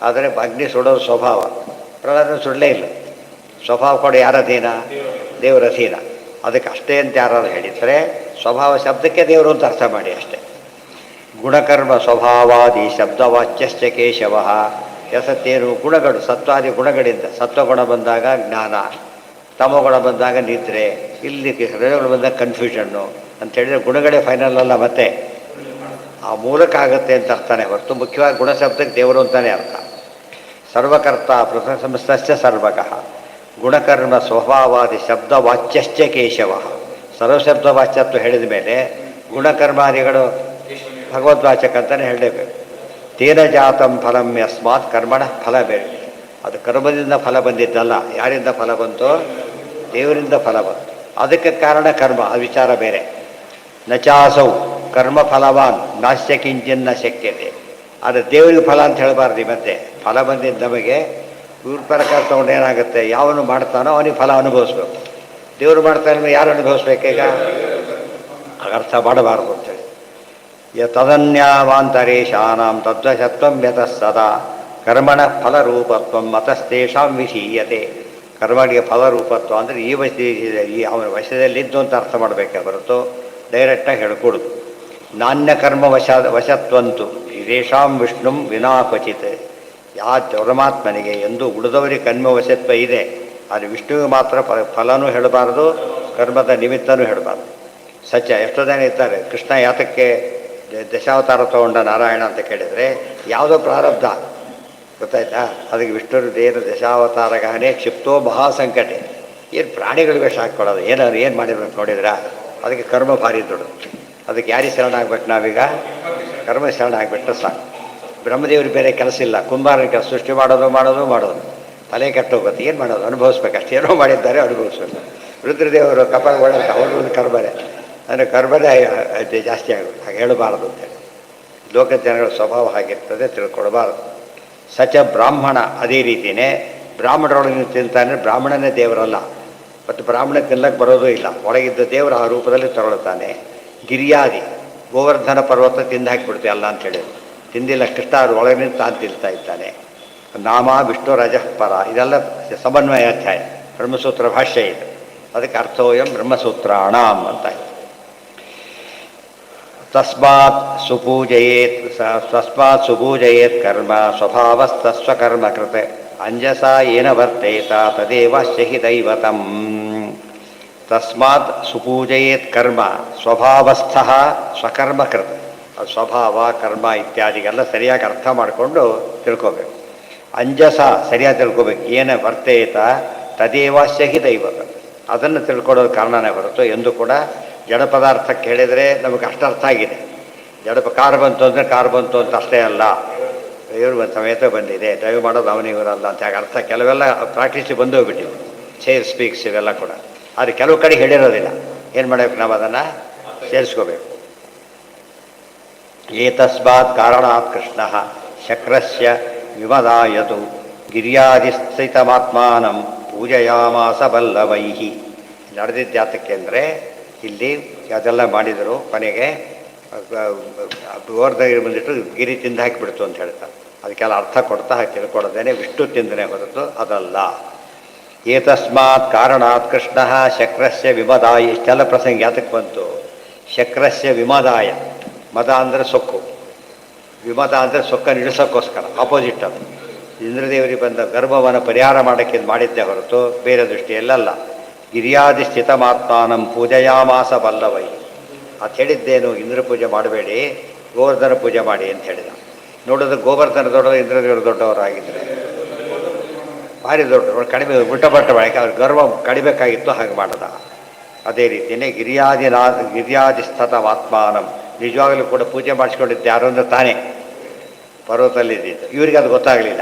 ಆದರೆ ಅಗ್ನಿ ಸುಡೋದು ಸ್ವಭಾವ, ಪ್ರಳಯ ಸುಡಲೇ ಇಲ್ಲ. ಸ್ವಭಾವ ಕೂಡ ಯಾರ ಅಧೀನ? ದೇವರ ಅಧೀನ. ಅದಕ್ಕೆ ಅಷ್ಟೇ ಅಂತ ಯಾರು ಹೇಳಿದರೆ ಸ್ವಭಾವ ಶಬ್ದಕ್ಕೆ ದೇವರು ಅಂತ ಅರ್ಥ ಮಾಡಿ ಅಷ್ಟೇ. ಗುಣಕರ್ಮ ಸ್ವಭಾವಾದಿ ಶಬ್ದವಾಚ್ಯಶ್ಚ ಕೇಶವ. ಕೆಲಸತ್ತೇನು? ಗುಣಗಳು, ಸತ್ವಾದಿ ಗುಣಗಳಿಂದ. ಸತ್ವಗುಣ ಬಂದಾಗ ಜ್ಞಾನ, ತಮೋಗುಣ ಬಂದಾಗ ನಿದ್ರೆ, ಇಲ್ಲಿ ಹೃದಯಗಳು ಬಂದಾಗ ಕನ್ಫ್ಯೂಷನ್ನು ಅಂತೇಳಿದರೆ ಗುಣಗಳೇ ಫೈನಲ್ ಅಲ್ಲ, ಮತ್ತೆ ಆ ಮೂಲಕ ಆಗುತ್ತೆ ಅಂತ ಅರ್ಥನೇ ಹೊರತು ಮುಖ್ಯವಾಗಿ ಗುಣಶಬ್ದಕ್ಕೆ ದೇವರು ಅಂತಲೇ ಅರ್ಥ. ಸರ್ವಕರ್ತ ಪೃಥಕ್ ಸಂಸ್ಥಶ್ಚ ಸರ್ವಗಃ ಗುಣಕರ್ಮ ಸ್ವಭಾವಾದಿ ಶಬ್ದವಾಚ್ಯಶ್ಚ ಕೇಶವ. ಸರ್ವಶಬ್ದವಾಚ್ಯತ್ವ ಹೇಳಿದ ಮೇಲೆ ಗುಣಕರ್ಮಾದಿಗಳು ಭಗವದ್ವಾಚಕ ಅಂತಲೇ ಹೇಳಲೇಬೇಕು. ತೇನ ಜಾತಂ ಫಲಂ ಯಸ್ಮಾತ್ ಕರ್ಮಣ ಫಲ ಬೇರೆ. ಅದು ಕರ್ಮದಿಂದ ಫಲ ಬಂದಿದ್ದಲ್ಲ. ಯಾರಿಂದ ಫಲ ಬಂತು? ದೇವರಿಂದ ಫಲ ಬಂತು. ಅದಕ್ಕೆ ಕಾರಣ ಕರ್ಮ, ಅದು ವಿಚಾರ ಬೇರೆ. ನಚಾಸೌ ಕರ್ಮ ಫಲವಾನ್ ನಾಸ್ಯ ಕಿಂಚಿನ್ನ ಶಕ್ಯತೆ. ಆದರೆ ದೇವರಿಗೆ ಫಲ ಅಂತ ಹೇಳಬಾರ್ದು. ಮತ್ತೆ ಫಲ ಬಂದಿದ್ದು ನಮಗೆ ಇವ್ರ ಪ್ರಕಾರ ತೊಗೊಂಡು ಏನಾಗುತ್ತೆ? ಯಾವನು ಮಾಡ್ತಾನೋ ಅವನಿಗೆ ಫಲ ಅನುಭವಿಸ್ಬೇಕು. ದೇವರು ಮಾಡ್ತಾನೆ, ಯಾರು ಅನುಭವಿಸ್ಬೇಕೀಗ? ಅರ್ಥ ಮಾಡಬಾರ್ದು ಅಂತೇಳಿ. ತದನ್ಯಾವಾಂತರೇಶಾನಾಂ ತದ್ವಶತ್ವಂ ಯತಃ ಸದಾ ಕರ್ಮಣ ಫಲರೂಪತ್ವಂ ಮತಸ್ತೇಷಾಂ ವಿಧೀಯತೆ. ಕರ್ಮಗಳಿಗೆ ಫಲರೂಪತ್ವ ಅಂದರೆ ಈ ಅವನ ವಶದಲ್ಲಿದ್ದು ಅಂತ ಅರ್ಥ ಮಾಡಬೇಕೆ ಹೊರತು ಡೈರೆಕ್ಟಾಗಿ ಹೇಳ್ಕೊಡುದು. ನಾಣ್ಯಕರ್ಮ ವಶತ್ವಂತು ಇದೇಶಾಂ ವಿಷ್ಣುಂ ವಿನಾ ಕ್ವಚಿತ್. ಪರಮಾತ್ಮನಿಗೆ ಎಂದು ಉಳಿದವರಿಗೆ ಕರ್ಮ ವಶತ್ವ ಇದೆ, ಆದರೆ ವಿಷ್ಣುವಿಗೆ ಮಾತ್ರ ಫಲನೂ ಹೇಳಬಾರ್ದು, ಕರ್ಮದ ನಿಮಿತ್ತನೂ ಹೇಳಬಾರ್ದು. ಸತ್ಯ. ಎಷ್ಟೋ ಜನ ಇರ್ತಾರೆ, ಕೃಷ್ಣ ಯಾತಕ್ಕೆ ದಶಾವತಾರ ತಗೊಂಡ ನಾರಾಯಣ ಅಂತ ಕೇಳಿದರೆ ಯಾವುದೋ ಪ್ರಾರಬ್ಧ ಗೊತ್ತಾಯ್ತಾ? ಅದಕ್ಕೆ ವಿಷ್ಣುರು ದೇವರು ದಶಾವತಾರ ಗಹನೆ ಕ್ಷಿಪ್ತೋ ಮಹಾಸಂಕಟೆ. ಏನು ಪ್ರಾಣಿಗಳು ವೇಷ ಹಾಕ್ಕೊಳ್ಳೋದು? ಏನು ಮಾಡಿರ್ಬೇಕು ನೋಡಿದ್ರ? ಅದಕ್ಕೆ ಕರ್ಮ ಭಾರಿ ದೊಡ್ಡದು. ಅದಕ್ಕೆ ಯಾರಿಗೆ ಶರಣ ಆಗ್ಬೇಕು ನಾವೀಗ? ಕರ್ಮ ಶರಣ ಆಗಿಬಿಟ್ರೆ ಸಾಕು. ಬ್ರಹ್ಮದೇವ್ರಿಗೆ ಬೇರೆ ಕೆಲಸ ಇಲ್ಲ, ಕುಂಬಾರನ ಕೆಲಸ ಸೃಷ್ಟಿ ಮಾಡೋದು ತಲೆ ಕೆಟ್ಟೋಗುತ್ತೆ. ಏನು ಮಾಡೋದು? ಅನುಭವಿಸ್ಬೇಕು ಅಷ್ಟೇ. ಏನೋ ಮಾಡಿದ್ದಾರೆ, ಅನುಭವಿಸ್ಬೇಕು. ರುದ್ರದೇವರು ಕಪಾಲ ಒಳ್ಳೆ ಅವರು ಕರ್ಮರೆ ಅಂದರೆ ಕರ್ಮರೇ ಜಾಸ್ತಿ ಆಗುತ್ತೆ. ಹಾಗೆ ಹೇಳಬಾರದು ಅಂತೇಳಿ ಲೋಕದ ಜನಗಳ ಸ್ವಭಾವ ಹಾಗಿರ್ತದೆ, ತಿಳ್ಕೊಳ್ಬಾರ್ದು. ಸಚ ಬ್ರಾಹ್ಮಣ ಅದೇ ರೀತಿಯೇ ಬ್ರಾಹ್ಮಣರೊಳಗೆ ತಿಂತಾನೆ. ಬ್ರಾಹ್ಮಣನೇ ದೇವರಲ್ಲ, ಮತ್ತು ಬ್ರಾಹ್ಮಣ ತಿನ್ನಕ್ಕೆ ಬರೋದೂ ಇಲ್ಲ. ಒಳಗಿದ್ದ ದೇವರು ಆ ರೂಪದಲ್ಲಿ ತಗೊಳ್ತಾನೆ. ಗಿರಿಯಾದಿ ಗೋವರ್ಧನ ಪರ್ವತ ತಿಂದು ಹಾಕಿಬಿಡ್ತೀವಿ ಅಲ್ಲ ಅಂತ ಹೇಳಿದ್ರು. ತಿಂದಿಲ್ಲ ಕೃಷ್ಣ ಅವ್ರ ಒಳಗೆ ನಿಂತು ತಾನು ತಿಂತಾ ಇದ್ದಾನೆ. ನಾಮ ವಿಷ್ಣು ರಜಃ ಪರ ಇದೆಲ್ಲ ಸಮನ್ವಯಾಧ್ಯಾಯ ಬ್ರಹ್ಮಸೂತ್ರ ಭಾಷ್ಯ ಇದು. ಅದಕ್ಕೆ ಅರ್ಥೋಯಂ ಬ್ರಹ್ಮಸೂತ್ರಾಣಾಂ ಅಂತ ಇದೆ. ತಸ್ಮಾತ್ ಸುಪೂಜಯೇತ್ ಕರ್ಮ ಸ್ವಭಾವಸ್ತಸ್ವಕರ್ಮ ಕೃತ ಅಂಜಸ ಏನ ವರ್ತೇತ ತದೇವಶ್ಯ ಹಿ ದೈವತಂ. ತಸ್ಮಾತ್ ಸುಪೂಜಯೇತ್ ಕರ್ಮ ಸ್ವಭಾವಸ್ಥ ಸ್ವಕರ್ಮ ಕೃತ. ಅದು ಸ್ವಭಾವ ಕರ್ಮ ಇತ್ಯಾದಿಗೆಲ್ಲ ಸರಿಯಾಗಿ ಅರ್ಥ ಮಾಡಿಕೊಂಡು ತಿಳ್ಕೋಬೇಕು. ಅಂಜಸ ಸರಿಯಾಗಿ ತಿಳ್ಕೋಬೇಕು. ಏನ ವರ್ತೇತ ತದೇವಶ್ಯ ಹಿ ದೈವತ. ಅದನ್ನು ತಿಳ್ಕೊಳ್ಳೋದು ಕಾರಣನೇ ಹೊರತು ಎಂದು ಕೂಡ ಜಡ ಪದಾರ್ಥಕ್ಕೆ ಹೇಳಿದರೆ ನಮಗೆ ಅಷ್ಟು ಅರ್ಥ ಆಗಿದೆ. ಕಾರು ಬಂತು ಅಂದರೆ ಕಾರು ಬಂತು ಅಂತ ಅಷ್ಟೇ ಅಲ್ಲ, ಇವರು ಸಮೇತ ಬಂದಿದೆ, ಡ್ರೈವ್ ಮಾಡೋದು ಅವನಿವರಲ್ಲ ಅಂತ ಯಾಕೆ ಅರ್ಥ. ಕೆಲವೆಲ್ಲ ಪ್ರಾಕ್ಟೀಸಿಗೆ ಬಂದು ಹೋಗ್ಬಿಟ್ಟಿವೆ, ಚೇರ್ ಸ್ಪೀಕ್ಸ್ ಇವೆಲ್ಲ ಕೂಡ. ಆದರೆ ಕೆಲವು ಕಡೆ ಹೇಳಿರೋದಿಲ್ಲ. ಏನು ಮಾಡಬೇಕು, ನಾವು ಅದನ್ನು ಸೇರಿಸ್ಕೋಬೇಕು. ಏತಸ್ಮಾತ್ ಕಾರಣಾತ್ ಕೃಷ್ಣ ಶಕ್ರಸ್ಯ ವಿಮದಾಯತು ಗಿರ್ಯಾದಿಸ್ಥಿತಮಾತ್ಮಾನಂ ಪೂಜಯಾಮಾಸ ಬಲ್ಲವೈಹಿ. ನಡೆದಿದ್ದಾತಕ್ಕೆ ಅಂದರೆ ಇಲ್ಲಿ ಅದೆಲ್ಲ ಮಾಡಿದರು, ಕೊನೆಗೆ ಗೋರ್ಧಗಿರಿ ಬಂದಿಟ್ಟು ಗಿರಿ ತಿಂದು ಹಾಕಿಬಿಡ್ತು ಅಂತ ಹೇಳ್ತಾರೆ. ಅದಕ್ಕೆಲ್ಲ ಅರ್ಥ ಕೊಡ್ತಾ ಹಾಕಿ ತಿಳ್ಕೊಳ್ಳೋದೇನೆ ವಿಷ್ಣು ತಿಂದನೆ ಹೊರತು ಅದಲ್ಲ. ಏತಸ್ಮಾತ್ ಕಾರಣಾತ್ ಕೃಷ್ಣ ಶಕ್ರಸ್ಯ ವಿಮದಾಯ. ಇಷ್ಟೆಲ್ಲ ಪ್ರಸಂಗ ಯಾತಕ್ಕೆ ಬಂತು? ಶಕ್ರಸ್ಯ ವಿಮದಾಯ, ಮದ ಅಂದರೆ ಸೊಕ್ಕು, ವಿಮದ ಅಂದರೆ ಸೊಕ್ಕನ್ನು ಇಳಿಸೋಕ್ಕೋಸ್ಕರ, ಆಪೋಸಿಟ್ ಅದು. ಇಂದ್ರದೇವರಿಗೆ ಬಂದ ಗರ್ಭವನ್ನು ಪರಿಹಾರ ಮಾಡೋಕ್ಕೆ ಮಾಡಿದ್ದೇ ಹೊರತು ಬೇರೆ ದೃಷ್ಟಿಯಲ್ಲಲ್ಲ. ಗಿರಿಯಾದಿ ಸ್ಥಿತಮಾತ್ಮಾನಂ ಪೂಜಯಾಮಾಸ ಬಲ್ಲವೈ. ಅದು ಹೇಳಿದ್ದೇನು, ಇಂದ್ರ ಪೂಜೆ ಮಾಡಬೇಡಿ, ಗೋವರ್ಧನ ಪೂಜೆ ಮಾಡಿ ಅಂತ ಹೇಳಿದ. ನೋಡಿದ್ರೆ ಗೋವರ್ಧನ ದೊಡ್ಡವರು, ಇಂದ್ರದೇವರು ದೊಡ್ಡವರಾಗಿದ್ದರೆ ಭಾರಿ ದೊಡ್ಡವರು, ಕಡಿಮೆ ಉಲ್ಟಪಟ್ಟ ಬಳಕೆ ಅವ್ರ ಗರ್ವ ಕಡಿಬೇಕಾಗಿತ್ತು, ಹಾಗೆ ಮಾಡದ. ಅದೇ ರೀತಿಯೇ ಗಿರಿಯಾದಿ ಸ್ಥಿತಮಾತ್ಮಾನಂ, ನಿಜವಾಗಲೂ ಕೂಡ ಪೂಜೆ ಮಾಡಿಸ್ಕೊಂಡಿದ್ದು ಯಾರು ಅಂದರೆ ತಾನೇ ಪರ್ವತದಲ್ಲಿದ್ದಿದ್ದು. ಇವರಿಗೆ ಅದು ಗೊತ್ತಾಗಲಿಲ್ಲ.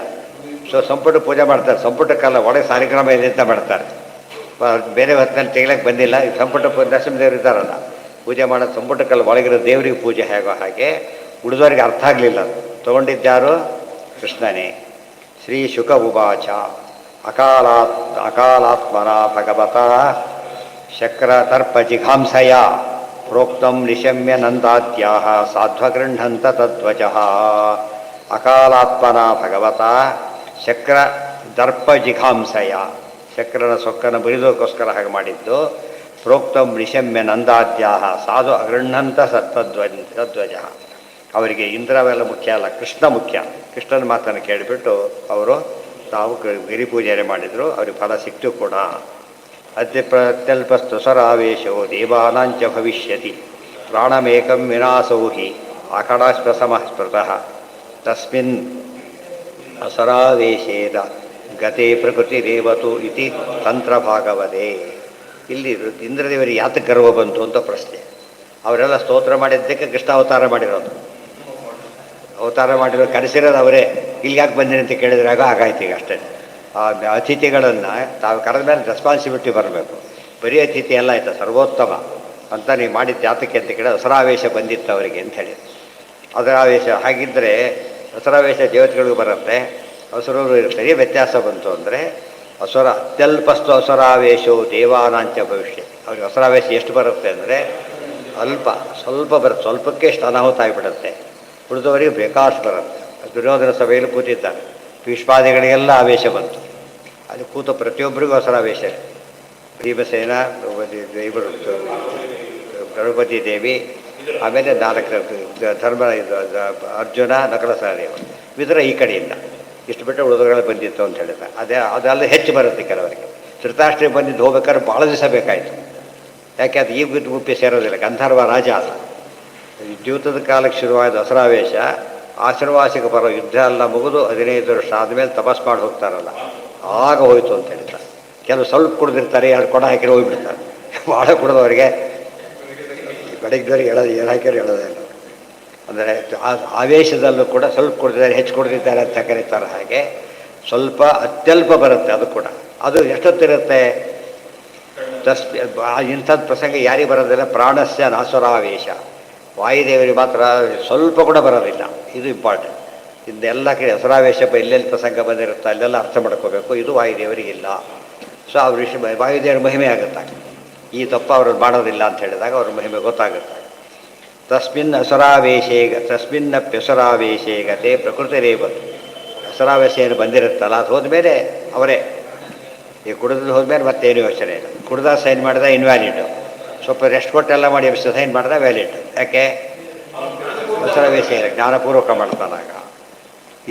ಸೊ ಸಂಪುಟ ಪೂಜೆ ಮಾಡ್ತಾರೆ, ಸಂಪುಟಕ್ಕೆಲ್ಲ ಒಳಗೆ ಸಾಲಿಗ್ರಾಮ ಇದೆ ಅಂತ ಮಾಡ್ತಾರೆ. ಬೇರೆ ಹೊತ್ತಿನಲ್ಲಿ ತೆಗಿಲಕ್ಕೆ ಬಂದಿಲ್ಲ. ಈ ಸಂಪುಟ ನರಸಿಂಹದೇವರು ಇದ್ದಾರಲ್ಲ, ಪೂಜೆ ಮಾಡೋದು ಸಂಪುಟಕ್ಕೆಲ್ಲ ಒಳಗಿರೋ ದೇವರಿಗೆ ಪೂಜೆ ಹೇಗೋ ಹಾಗೆ ಉಳಿದವರಿಗೆ ಅರ್ಥ ಆಗಲಿಲ್ಲ. ಅದು ತೊಗೊಂಡಿದ್ದಾರು ಕೃಷ್ಣನೇ. ಶ್ರೀ ಶುಕ ಉವಾಚ ಅಕಾಲಾತ್ಮನ ಭಗವತ ಶಕ್ರತರ್ಪ ಜಿಘಾಂಸಯ ಪ್ರೋಕ್ತಂ ನಿಶಮ್ಯ ನಂದಾದ್ಯಾಹ ಸಾಧ್ವಗೃಹಂತ ತದ್ವಚಃ. ಅಕಾಲಾತ್ಮನ ಭಗವತ ಶಕ್ರ ದರ್ಪ ಜಿಘಾಂಸಯ, ಶಕ್ರನ ಸೊಕ್ಕನ್ನು ಬರಿದೋಕ್ಕೋಸ್ಕರ ಹಾಗೆ ಮಾಡಿದ್ದು. ಪ್ರೋಕ್ತಂ ನಿಶಮ್ಯ ನಂದಾದ್ಯಾಹ ಸಾಧು ಅಗೃಹಂತ ತದ್ವಜ. ಅವರಿಗೆ ಇಂದ್ರವೆಲ್ಲ ಮುಖ್ಯ ಅಲ್ಲ, ಕೃಷ್ಣ ಮುಖ್ಯ. ಕೃಷ್ಣನ ಮಾತನ್ನು ಕೇಳಿಬಿಟ್ಟು ಅವರು ತಾವು ಗಿರಿ ಪೂಜೆ ಮಾಡಿದರು. ಅವ್ರಿಗೆ ಫಲ ಸಿಕ್ತು ಕೂಡ. ಅತ್ಯಲ್ಪಸ್ತು ಸ್ವರಾವೇಶೋ ದೇವಾನಾಂಚ ಭವಿಷ್ಯತಿ ಪ್ರಾಣಮೇಕಂ ವಿನಾಶೋ ಹಿ ಆಕಡಾಶ್ವಸಮಃ ಸ್ಮೃತಃ ತಸ್ಮಿನ್ ಅಸರಾವೇಶೇದ ಗತೆ ಪ್ರಕೃತಿ ದೇವತು ಇತಿ ತಂತ್ರಭಾಗವದೇ. ಇಲ್ಲಿ ಇಂದ್ರದೇವರಿಗೆ ಯಾತಕ್ಕೆ ಗರ್ವ ಬಂತು ಅಂತ ಪ್ರಶ್ನೆ. ಅವರೆಲ್ಲ ಸ್ತೋತ್ರ ಮಾಡಿದ್ದಕ್ಕೆ ಕೃಷ್ಣ ಅವತಾರ ಮಾಡಿರೋದು. ಅವತಾರ ಮಾಡಿರೋ ಕರೆಸಿರೋದು ಅವರೇ. ಇಲ್ಲಿ ಯಾಕೆ ಬಂದಿರಿ ಅಂತ ಕೇಳಿದ್ರಾಗ ಹಾಗಾಯ್ತು. ಈಗ ಅಷ್ಟೇ. ಆ ಅತಿಥಿಗಳನ್ನು ತಾವು ಕರೆದ ಮೇಲೆ ರೆಸ್ಪಾನ್ಸಿಬಿಲಿಟಿ ಬರಬೇಕು. ಬರೀ ಅತಿಥಿ ಎಲ್ಲ ಆಯ್ತು, ಸರ್ವೋತ್ತಮ ಅಂತ ನೀವು ಮಾಡಿದ್ದು ಯಾತಕ್ಕೆ ಅಂತ ಕೇಳಿ ಹಸುರಾವೇಶ ಬಂದಿತ್ತು ಅವರಿಗೆ ಅಂತ ಹೇಳಿ. ಹಸುರಾವೇಶ ಹಾಗಿದ್ದರೆ ಹಸುರಾವೇಶ ದೇವತೆಗಳಿಗೂ ಬರುತ್ತೆ, ಹಸುರರು ಇರ್ತಾರೆ. ವ್ಯತ್ಯಾಸ ಬಂತು ಅಂದರೆ ಹಸುರ ಅತ್ಯಲ್ಪಸ್ತು ಹಸುರಾವೇಶೋ ದೇವಾನಾಂಚ ಭವಿಷ್ಯ. ಅವ್ರಿಗೆ ಹಸುರಾವೇಶ ಎಷ್ಟು ಬರುತ್ತೆ ಅಂದರೆ ಸ್ವಲ್ಪ ಬರುತ್ತೆ. ಸ್ವಲ್ಪಕ್ಕೆ ಎಷ್ಟು ಅನಾಹುತ ಆಗಿಬಿಡುತ್ತೆ. ಉಳಿದವರಿಗೆ ಬೇಕಾಷ್ಟು ಬರುತ್ತೆ. ದುರ್ಯೋಧನ ಸಭೆಯಲ್ಲಿ ಕೂತಿದ್ದಾರೆ, ಭೀಷ್ಮಾದಿಗಳಿಗೆಲ್ಲ ಆವೇಶ ಬಂತು. ಅದು ಕೂತ ಪ್ರತಿಯೊಬ್ಬರಿಗೂ ಹಸುರಾವೇಶ. ಭೀಮಸೇನ, ಇವರು ದ್ರೌಪದಿ ದೇವಿ, ಆಮೇಲೆ 4 ಧರ್ಮ, ಅರ್ಜುನ, ನಕಲ ಸಹದೇವ, ವಿದುರ ಈ ಕಡೆಯಿಂದ ಇಷ್ಟು ಬಿಟ್ಟು ಉಳಿದವರೆಲ್ಲ ಬಂದಿತ್ತು ಅಂತ ಹೇಳಿದ್ದಾರೆ. ಅದೆಲ್ಲ ಹೆಚ್ಚು ಬರುತ್ತೆ ಕೆಲವರಿಗೆ. ಧೃತರಾಷ್ಟ್ರ ಬಂದಿದ್ದು ಹೋಗ್ಬೇಕಾದ್ರೆ ಭಾಳ ದಿವಸ ಬೇಕಾಯಿತು. ಯಾಕೆ ಅದು ಈಗ ಗುಪ್ಪಿ ಸೇರೋದಿಲ್ಲ. ಗಂಧರ್ವ ರಾಜ ಅಲ್ಲ. ದ್ಯೂತದ ಕಾಲಕ್ಕೆ ಶುರುವಾದ ಹಸುರಾವೇಶ ಆಶ್ರವಾಸಿಗೆ ಬರೋ ಯುದ್ಧ ಎಲ್ಲ ಮುಗಿದು 15 ವರ್ಷ ಆದಮೇಲೆ ತಪಸ್ ಮಾಡಿ ಹೋಗ್ತಾರಲ್ಲ, ಆಗ ಹೋಯ್ತು ಅಂತ ಹೇಳ್ತಾರೆ. ಕೆಲವು ಸ್ವಲ್ಪ ಕುಡಿದಿರ್ತಾರೆ, 2 ಕೊಡ ಹಾಕಿರೋ ಹೋಗ್ಬಿಡ್ತಾರೆ. ಭಾಳ ಕುಡಿದವರಿಗೆ ಬೆಳಗ್ಗೆವರೆಗೆ ಏನು ಹಾಕಿರೋ ಹೇಳೋದೇ ಇಲ್ಲ. ಅಂದರೆ ಆವೇಶದಲ್ಲೂ ಕೂಡ ಸ್ವಲ್ಪ ಕುಡಿದಿದ್ದಾರೆ, ಹೆಚ್ಚು ಕುಡಿದಿದ್ದಾರೆ ಅಂತ ಕರೀತಾರೆ. ಹಾಗೆ ಸ್ವಲ್ಪ ಅತ್ಯಲ್ಪ ಬರುತ್ತೆ. ಅದು ಕೂಡ ಅದು ಎಷ್ಟೊತ್ತಿರುತ್ತೆ. ಇಂಥದ್ದು ಪ್ರಸಂಗ ಯಾರಿಗೆ ಬರೋದಿಲ್ಲ. ಪ್ರಾಣಸ್ಯ ನಾಸುರಾವೇಶ. ವಾಯುದೇವರಿಗೆ ಮಾತ್ರ ಸ್ವಲ್ಪ ಕೂಡ ಬರೋದಿಲ್ಲ. ಇದು ಇಂಪಾರ್ಟೆಂಟ್. ಇದೆಲ್ಲ ಕಡೆ ಹಸುರಾವೇಶ ಎಲ್ಲೆಲ್ಲಿ ಪ್ರಸಂಗ ಬಂದಿರುತ್ತೆ ಅಲ್ಲೆಲ್ಲ ಅರ್ಥ ಮಾಡ್ಕೋಬೇಕು. ಇದು ವಾಯುದೇವರಿಗಿಲ್ಲ. ಸೊ ಅವ್ರ ವಿಷಯ ವಾಯುದೇವರ ಮಹಿಮೆ ಆಗುತ್ತೆ. ಈ ತಪ್ಪ ಅವರು ಮಾಡೋದಿಲ್ಲ ಅಂತ ಹೇಳಿದಾಗ ಅವ್ರ ಮಹಿಮೆ ಗೊತ್ತಾಗುತ್ತೆ. ತಸ್ಮಿನ್ ತಸ್ಮಿನ್ನಪ್ಯಸುರಾವೇಶೇ ಗತೆ ಪ್ರಕೃತಿರೇವತ್ತು. ಅಸುರಾವೇಶ ಏನು ಬಂದಿರುತ್ತಲ್ಲ ಅದು ಹೋದ್ಮೇಲೆ ಅವರೇ ಈ ಕುಡಿದು ಹೋದ್ಮೇಲೆ ಮತ್ತೇನು ಯೋಚನೆ ಇಲ್ಲ. ಕುಡ್ದ ಸೈನ್ ಮಾಡಿದ ಇನ್ವ್ಯಾಲಿಡು, ಸ್ವಲ್ಪ ರೆಸ್ಟ್ ಕೊಟ್ಟೆಲ್ಲ ಮಾಡಿ ಸೈನ್ ಮಾಡಿದ ವ್ಯಾಲಿಡ್. ಯಾಕೆ ಅಸುರಾವೇಶ ಇಲ್ಲ, ಜ್ಞಾನಪೂರ್ವಕ ಮಾಡ್ತಾನಾಗ.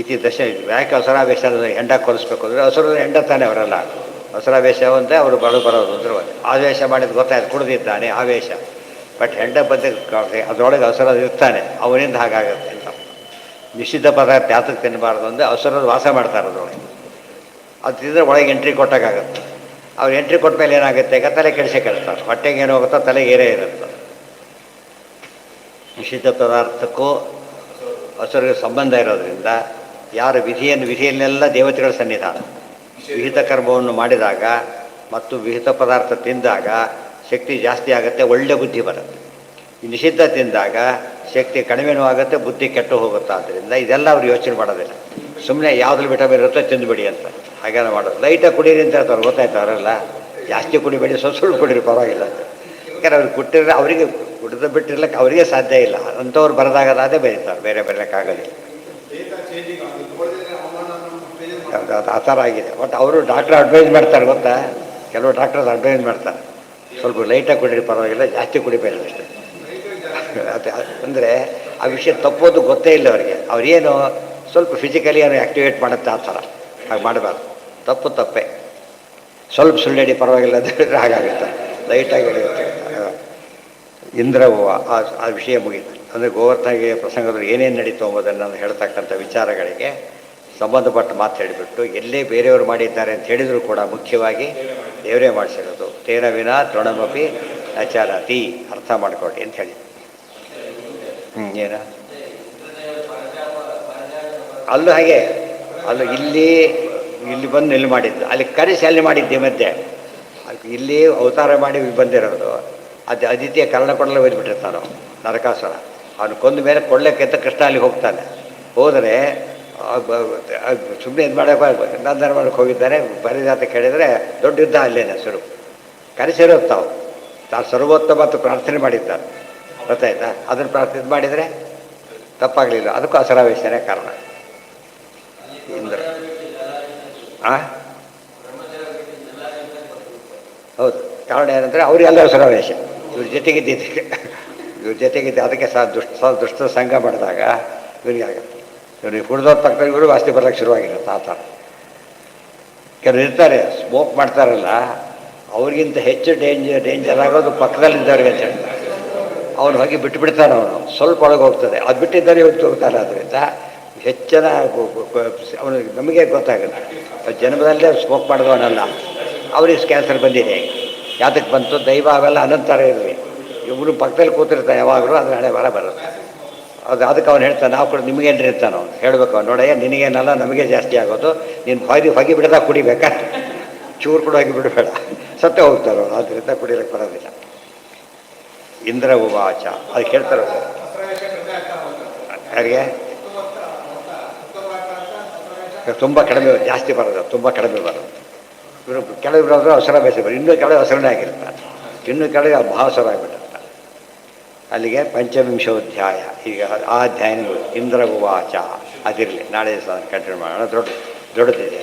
ಇತಿ ದಶ ಯಾಕೆ ಅಸುರಾವೇಶ ಹೆಂಡ ಕೊಲಿಸ್ಬೇಕು ಅಂದರೆ ಹಸುರದ ಹೆಂಡ ತಾನೆ ಅವರೆಲ್ಲ. ಅಸುರಾವೇಶ ಒಂದೇ ಅವರು ಬರೋದು ಅಂದ್ರೆ ಒಂದೇ. ಆವೇಶ ಮಾಡಿದ್ದು ಗೊತ್ತಾಯ್ತು, ಕುಡಿದಿದ್ದಾನೆ ಆವೇಶ. ಬಟ್ ಹೆಂಡ ಬಂದ ಅದರೊಳಗೆ ಹಸುರದ ಇರ್ತಾನೆ, ಅವನಿಂದ ಹಾಗಾಗತ್ತೆ ಅಂತ. ನಿಷಿದ್ಧ ಪದಾರ್ಥ ಯಾತಕ್ಕೆ ತಿನ್ನಬಾರ್ದು ಅಂದರೆ ಹಸುರದ ವಾಸ ಮಾಡ್ತಾರೆ ಅದರೊಳಗೆ. ಅದು ತಿಂದರೆ ಒಳಗೆ ಎಂಟ್ರಿ ಕೊಟ್ಟಾಗುತ್ತೆ. ಅವ್ರು ಎಂಟ್ರಿ ಕೊಟ್ಟ ಮೇಲೆ ಏನಾಗುತ್ತೆ, ಈಗ ತಲೆ ಕೆಡಿಸ್ತಾರೆ. ಹೊಟ್ಟೆಗೆ ಏನು ಹೋಗುತ್ತೋ ತಲೆಗೆ ಏರೇ ಇರುತ್ತೆ. ನಿಷಿದ್ಧ ಪದಾರ್ಥಕ್ಕೂ ಹಸುರಿಗೆ ಸಂಬಂಧ ಇರೋದ್ರಿಂದ ಯಾರು ವಿಧಿಯನ್ನೆಲ್ಲ ದೇವತೆಗಳ ಸನ್ನಿಧಾನ. ವಿಹಿತ ಕರ್ಮವನ್ನು ಮಾಡಿದಾಗ ಮತ್ತು ವಿಹಿತ ಪದಾರ್ಥ ತಿಂದಾಗ ಶಕ್ತಿ ಜಾಸ್ತಿ ಆಗುತ್ತೆ, ಒಳ್ಳೆ ಬುದ್ಧಿ ಬರುತ್ತೆ. ಈ ನಿಷಿದ್ಧ ತಿಂದಾಗ ಶಕ್ತಿ ಕಡಿಮೆನೂ ಆಗುತ್ತೆ, ಬುದ್ಧಿ ಕೆಟ್ಟು ಹೋಗುತ್ತೆ. ಆದ್ದರಿಂದ ಇದೆಲ್ಲ ಅವ್ರು ಯೋಚನೆ ಮಾಡೋದಿಲ್ಲ. ಸುಮ್ಮನೆ ಯಾವುದ್ರಲ್ಲಿ ವಿಟಮಿನ್ ಇರುತ್ತೋ ತಿಂದುಬಿಡಿ ಅಂತ ಹಾಗೇನ ಮಾಡೋದು. ಲೈಟಾಗಿ ಕುಡೀರಿ ಅಂತ ಹೇಳ್ತಾರೆ, ಗೊತ್ತಾಯ್ತು ಅವರೆಲ್ಲ. ಜಾಸ್ತಿ ಕುಡಿಬೇಡಿ, ಸುಳ್ಳು ಕುಡೀರಿ ಪರವಾಗಿಲ್ಲ ಅಂತ. ಯಾಕಂದ್ರೆ ಅವ್ರಿಗೆ ಕೊಟ್ಟಿರೋ ಅವರಿಗೆ ಕುಡಿದು ಬಿಟ್ಟಿರ್ಲಿಕ್ಕೆ ಅವರಿಗೆ ಸಾಧ್ಯ ಇಲ್ಲ. ಅಂಥವ್ರು ಬರದಾಗದಾದೇ ಬರೀತಾರೆ, ಬೇರೆ ಬರಲಿಕ್ಕಾಗೋದಿಲ್ಲ. ಆ ಥರ ಆಗಿದೆ. ಬಟ್ ಅವರು ಡಾಕ್ಟ್ರ್ ಅಡ್ವೈಸ್ ಮಾಡ್ತಾರೆ ಗೊತ್ತಾ, ಕೆಲವು ಡಾಕ್ಟರ್ಸ್ ಅಡ್ವೈಸ್ ಮಾಡ್ತಾರೆ, ಸ್ವಲ್ಪ ಲೈಟಾಗಿ ಕುಡೀರಿ ಪರವಾಗಿಲ್ಲ, ಜಾಸ್ತಿ ಕುಡಿಬೇಡಿ ಅಷ್ಟೇ. ಅದು ಅಂದರೆ ಆ ವಿಷಯ ತಪ್ಪೋದು ಗೊತ್ತೇ ಇಲ್ಲ ಅವರಿಗೆ. ಅವ್ರೇನು ಸ್ವಲ್ಪ ಫಿಸಿಕಲಿ ಏನೋ ಆ್ಯಕ್ಟಿವೇಟ್ ಮಾಡುತ್ತೆ, ಆ ಥರ ಹಾಗೆ ಮಾಡಬಾರ್ದು. ತಪ್ಪೇ. ಸ್ವಲ್ಪ ಸುಳ್ಳೇಡಿ ಪರವಾಗಿಲ್ಲ ಅಂತ ಹೇಳಿದ್ರೆ ಹಾಗಾಗುತ್ತೆ, ಲೈಟಾಗಿ ಹಿಡಿಯುತ್ತೆ. ಇಂದ್ರವು ಆ ವಿಷಯ ಮುಗಿತು. ಅಂದರೆ ಗೋವರ್ಧನಿಗೆ ಪ್ರಸಂಗದಲ್ಲಿ ಏನೇನು ನಡೀತು ಎಂಬುದನ್ನು ಹೇಳ್ತಕ್ಕಂಥ ವಿಚಾರಗಳಿಗೆ ಸಂಬಂಧಪಟ್ಟ ಮಾತು ಹೇಳಿಬಿಟ್ಟು, ಎಲ್ಲೇ ಬೇರೆಯವರು ಮಾಡಿದ್ದಾರೆ ಅಂತ ಹೇಳಿದರೂ ಕೂಡ ಮುಖ್ಯವಾಗಿ ದೇವರೇ ಮಾಡಿಸಿರೋದು. ತೇನ ವಿನಾ ತೃಣಮಪಿ ಅಚಾಲತಿ, ಅರ್ಥ ಮಾಡಿಕೊಡಿ ಅಂತ ಹೇಳಿ. ಏನು ಅಲ್ಲೂ ಹಾಗೆ, ಅಲ್ಲೂ ಇಲ್ಲಿ ಬಂದು ಇಲ್ಲಿ ಮಾಡಿದ್ದು, ಅಲ್ಲಿ ಕರೆಸಿ ಅಲ್ಲಿ ಮಾಡಿದ್ದೆ ಮಧ್ಯೆ. ಇಲ್ಲಿ ಅವತಾರ ಮಾಡಿ ಬಂದಿರೋದು. ಅದು ಅದಿತಿಯ ಕರ್ಣ ಕೊಡಲು ಒಯ್ದುಬಿಟ್ಟಿರ್ತಾನೆ ಅವನು, ನರಕಾಸುರ. ಅವನು ಕೊಂದ ಮೇಲೆ ಕೊಳ್ಳಕ್ಕೆಂತ ಕೃಷ್ಣ ಅಲ್ಲಿ ಹೋಗ್ತಾನೆ. ಹೋದರೆ ಸುಮ್ಮನೆ ಇದು ಮಾಡೋಕೆ ನಂದನ ಮಾಡೋಕ್ಕೆ ಹೋಗಿದ್ದಾನೆ. ಬರಿದಾತ ಕೇಳಿದರೆ ದೊಡ್ಡ ಯುದ್ಧ ಅಲ್ಲೇನೆ ಶುರು. ಕರೆಸಿರೋದು ತಾನು ಸರ್ವೋತ್ತಮ ಮತ್ತು ಪ್ರಾರ್ಥನೆ ಮಾಡಿದ್ದಾರೆ, ಗೊತ್ತಾಯ್ತಾ. ಅದನ್ನು ಪ್ರಾರ್ಥನೆ ಮಾಡಿದರೆ ತಪ್ಪಾಗಲಿಲ್ಲ, ಅದಕ್ಕೂ ಅಸುರಾವೇಶನೇ ಕಾರಣ. ಇಂದ್ರ ಹೌದು, ಕಾರಣ ಏನಂದರೆ ಅವರೆಲ್ಲ ಅಸುರಾವೇಶ. ಇವ್ರ ಜೊತೆಗಿದ್ದ ಅದಕ್ಕೆ ದುಷ್ಟ ಸಂಘ ಮಾಡಿದಾಗ ಇವರಿಗೆ ಆಗುತ್ತೆ. ಇವ್ರಿಗೆ ಕುಡ್ದೋದ ತಕ್ಕ ಇವರು ವಾಸ್ತಿ ಬರೋಕ್ಕೆ ಶುರುವಾಗಿರುತ್ತೆ. ಆ ಥರ ಕೆಲವರು ಇರ್ತಾರೆ, ಸ್ಮೋಕ್ ಮಾಡ್ತಾರಲ್ಲ, ಅವ್ರಿಗಿಂತ ಹೆಚ್ಚು ಡೇಂಜರ್ ಆಗೋದು ಪಕ್ಕದಲ್ಲಿದ್ದವ್ರಿಗೆ ಅಂತ ಹೇಳ್ತಾರೆ. ಅವನು ಹೋಗಿ ಬಿಟ್ಟುಬಿಡ್ತಾನೆ, ಅವನು ಸ್ವಲ್ಪ ಒಳಗೆ ಹೋಗ್ತದೆ. ಅದು ಬಿಟ್ಟಿದ್ದರೆ ಇವತ್ತು ಹೋಗ್ತಾರೆ. ಅದರಿಂದ ಹೆಚ್ಚಿನ ಅವನು ನಮಗೆ ಗೊತ್ತಾಗುತ್ತೆ. ಜನ್ಮದಲ್ಲೇ ಸ್ಮೋಕ್ ಮಾಡಿದವನಲ್ಲ, ಅವ್ರಿಗೆ ಕ್ಯಾನ್ಸರ್ ಬಂದಿದೆ. ಯಾತಕ್ಕೆ ಬಂತು? ದೈವ ಅವೆಲ್ಲ ಅನಂತರ ಇರಲಿ. ಇವರು ಪಕ್ಕದಲ್ಲಿ ಕೂತಿರ್ತಾನೆ ಯಾವಾಗಲೂ, ಅದು ಹಣೆ ಬರ ಬರುತ್ತೆ. ಅದಕ್ಕೆ ಅವ್ನು ಹೇಳ್ತಾನೆ, ನಾವು ಕೂಡ ನಿಮಗೇನು ಇರ್ತಾನೆ ಅವನು ಹೇಳಬೇಕು. ಅವ್ನು ನೋಡಯ್ಯ, ನಿನಗೇನಲ್ಲ, ನಮಗೆ ಜಾಸ್ತಿ ಆಗೋದು. ನೀನು ಹೊಗೆ ಬಿಡದಾಗ ಕುಡಿಬೇಕಾ, ಚೂರು ಕೂಡ ಹೋಗಿ ಬಿಡಬೇಡ, ಸತ್ತೇ ಹೋಗ್ತಾರೆ ಅವನು. ಅದರಿಂದ ಕುಡಿಯೋಕ್ಕೆ ಬರೋದಿಲ್ಲ. ಇಂದ್ರ ಉವಾಚ, ಅದು ಕೇಳ್ತಾರೆ ಯಾರಿಗೆ ತುಂಬ ಕಡಿಮೆ, ಜಾಸ್ತಿ ಬರೋದು, ತುಂಬ ಕಡಿಮೆ ಬರೋದು. ಇವರು ಕೆಲವರು ಅವಸರ ಬೇಯಿಸಬಾರ್ದು, ಇನ್ನೂ ಕೆಲವು ಅವಸರನೇ ಆಗಿರ್ತಾರೆ, ಇನ್ನೂ ಕೆಲವು ಮಹಾಸರ ಆಗಿಬಿಟ್ಟಿರ್ತಾರೆ. ಅಲ್ಲಿಗೆ ಪಂಚವಿಂಶೋಧ್ಯಾಯ. ಈಗ ಆ ಅಧ್ಯಾಯ ಇಂದ್ರ ಉವಾಚ ಅದಿರಲಿ, ನಾಳೆ ಕಂಟಿನ್ಯೂ ಮಾಡೋಣ. ದೊಡ್ಡದಿದೆ.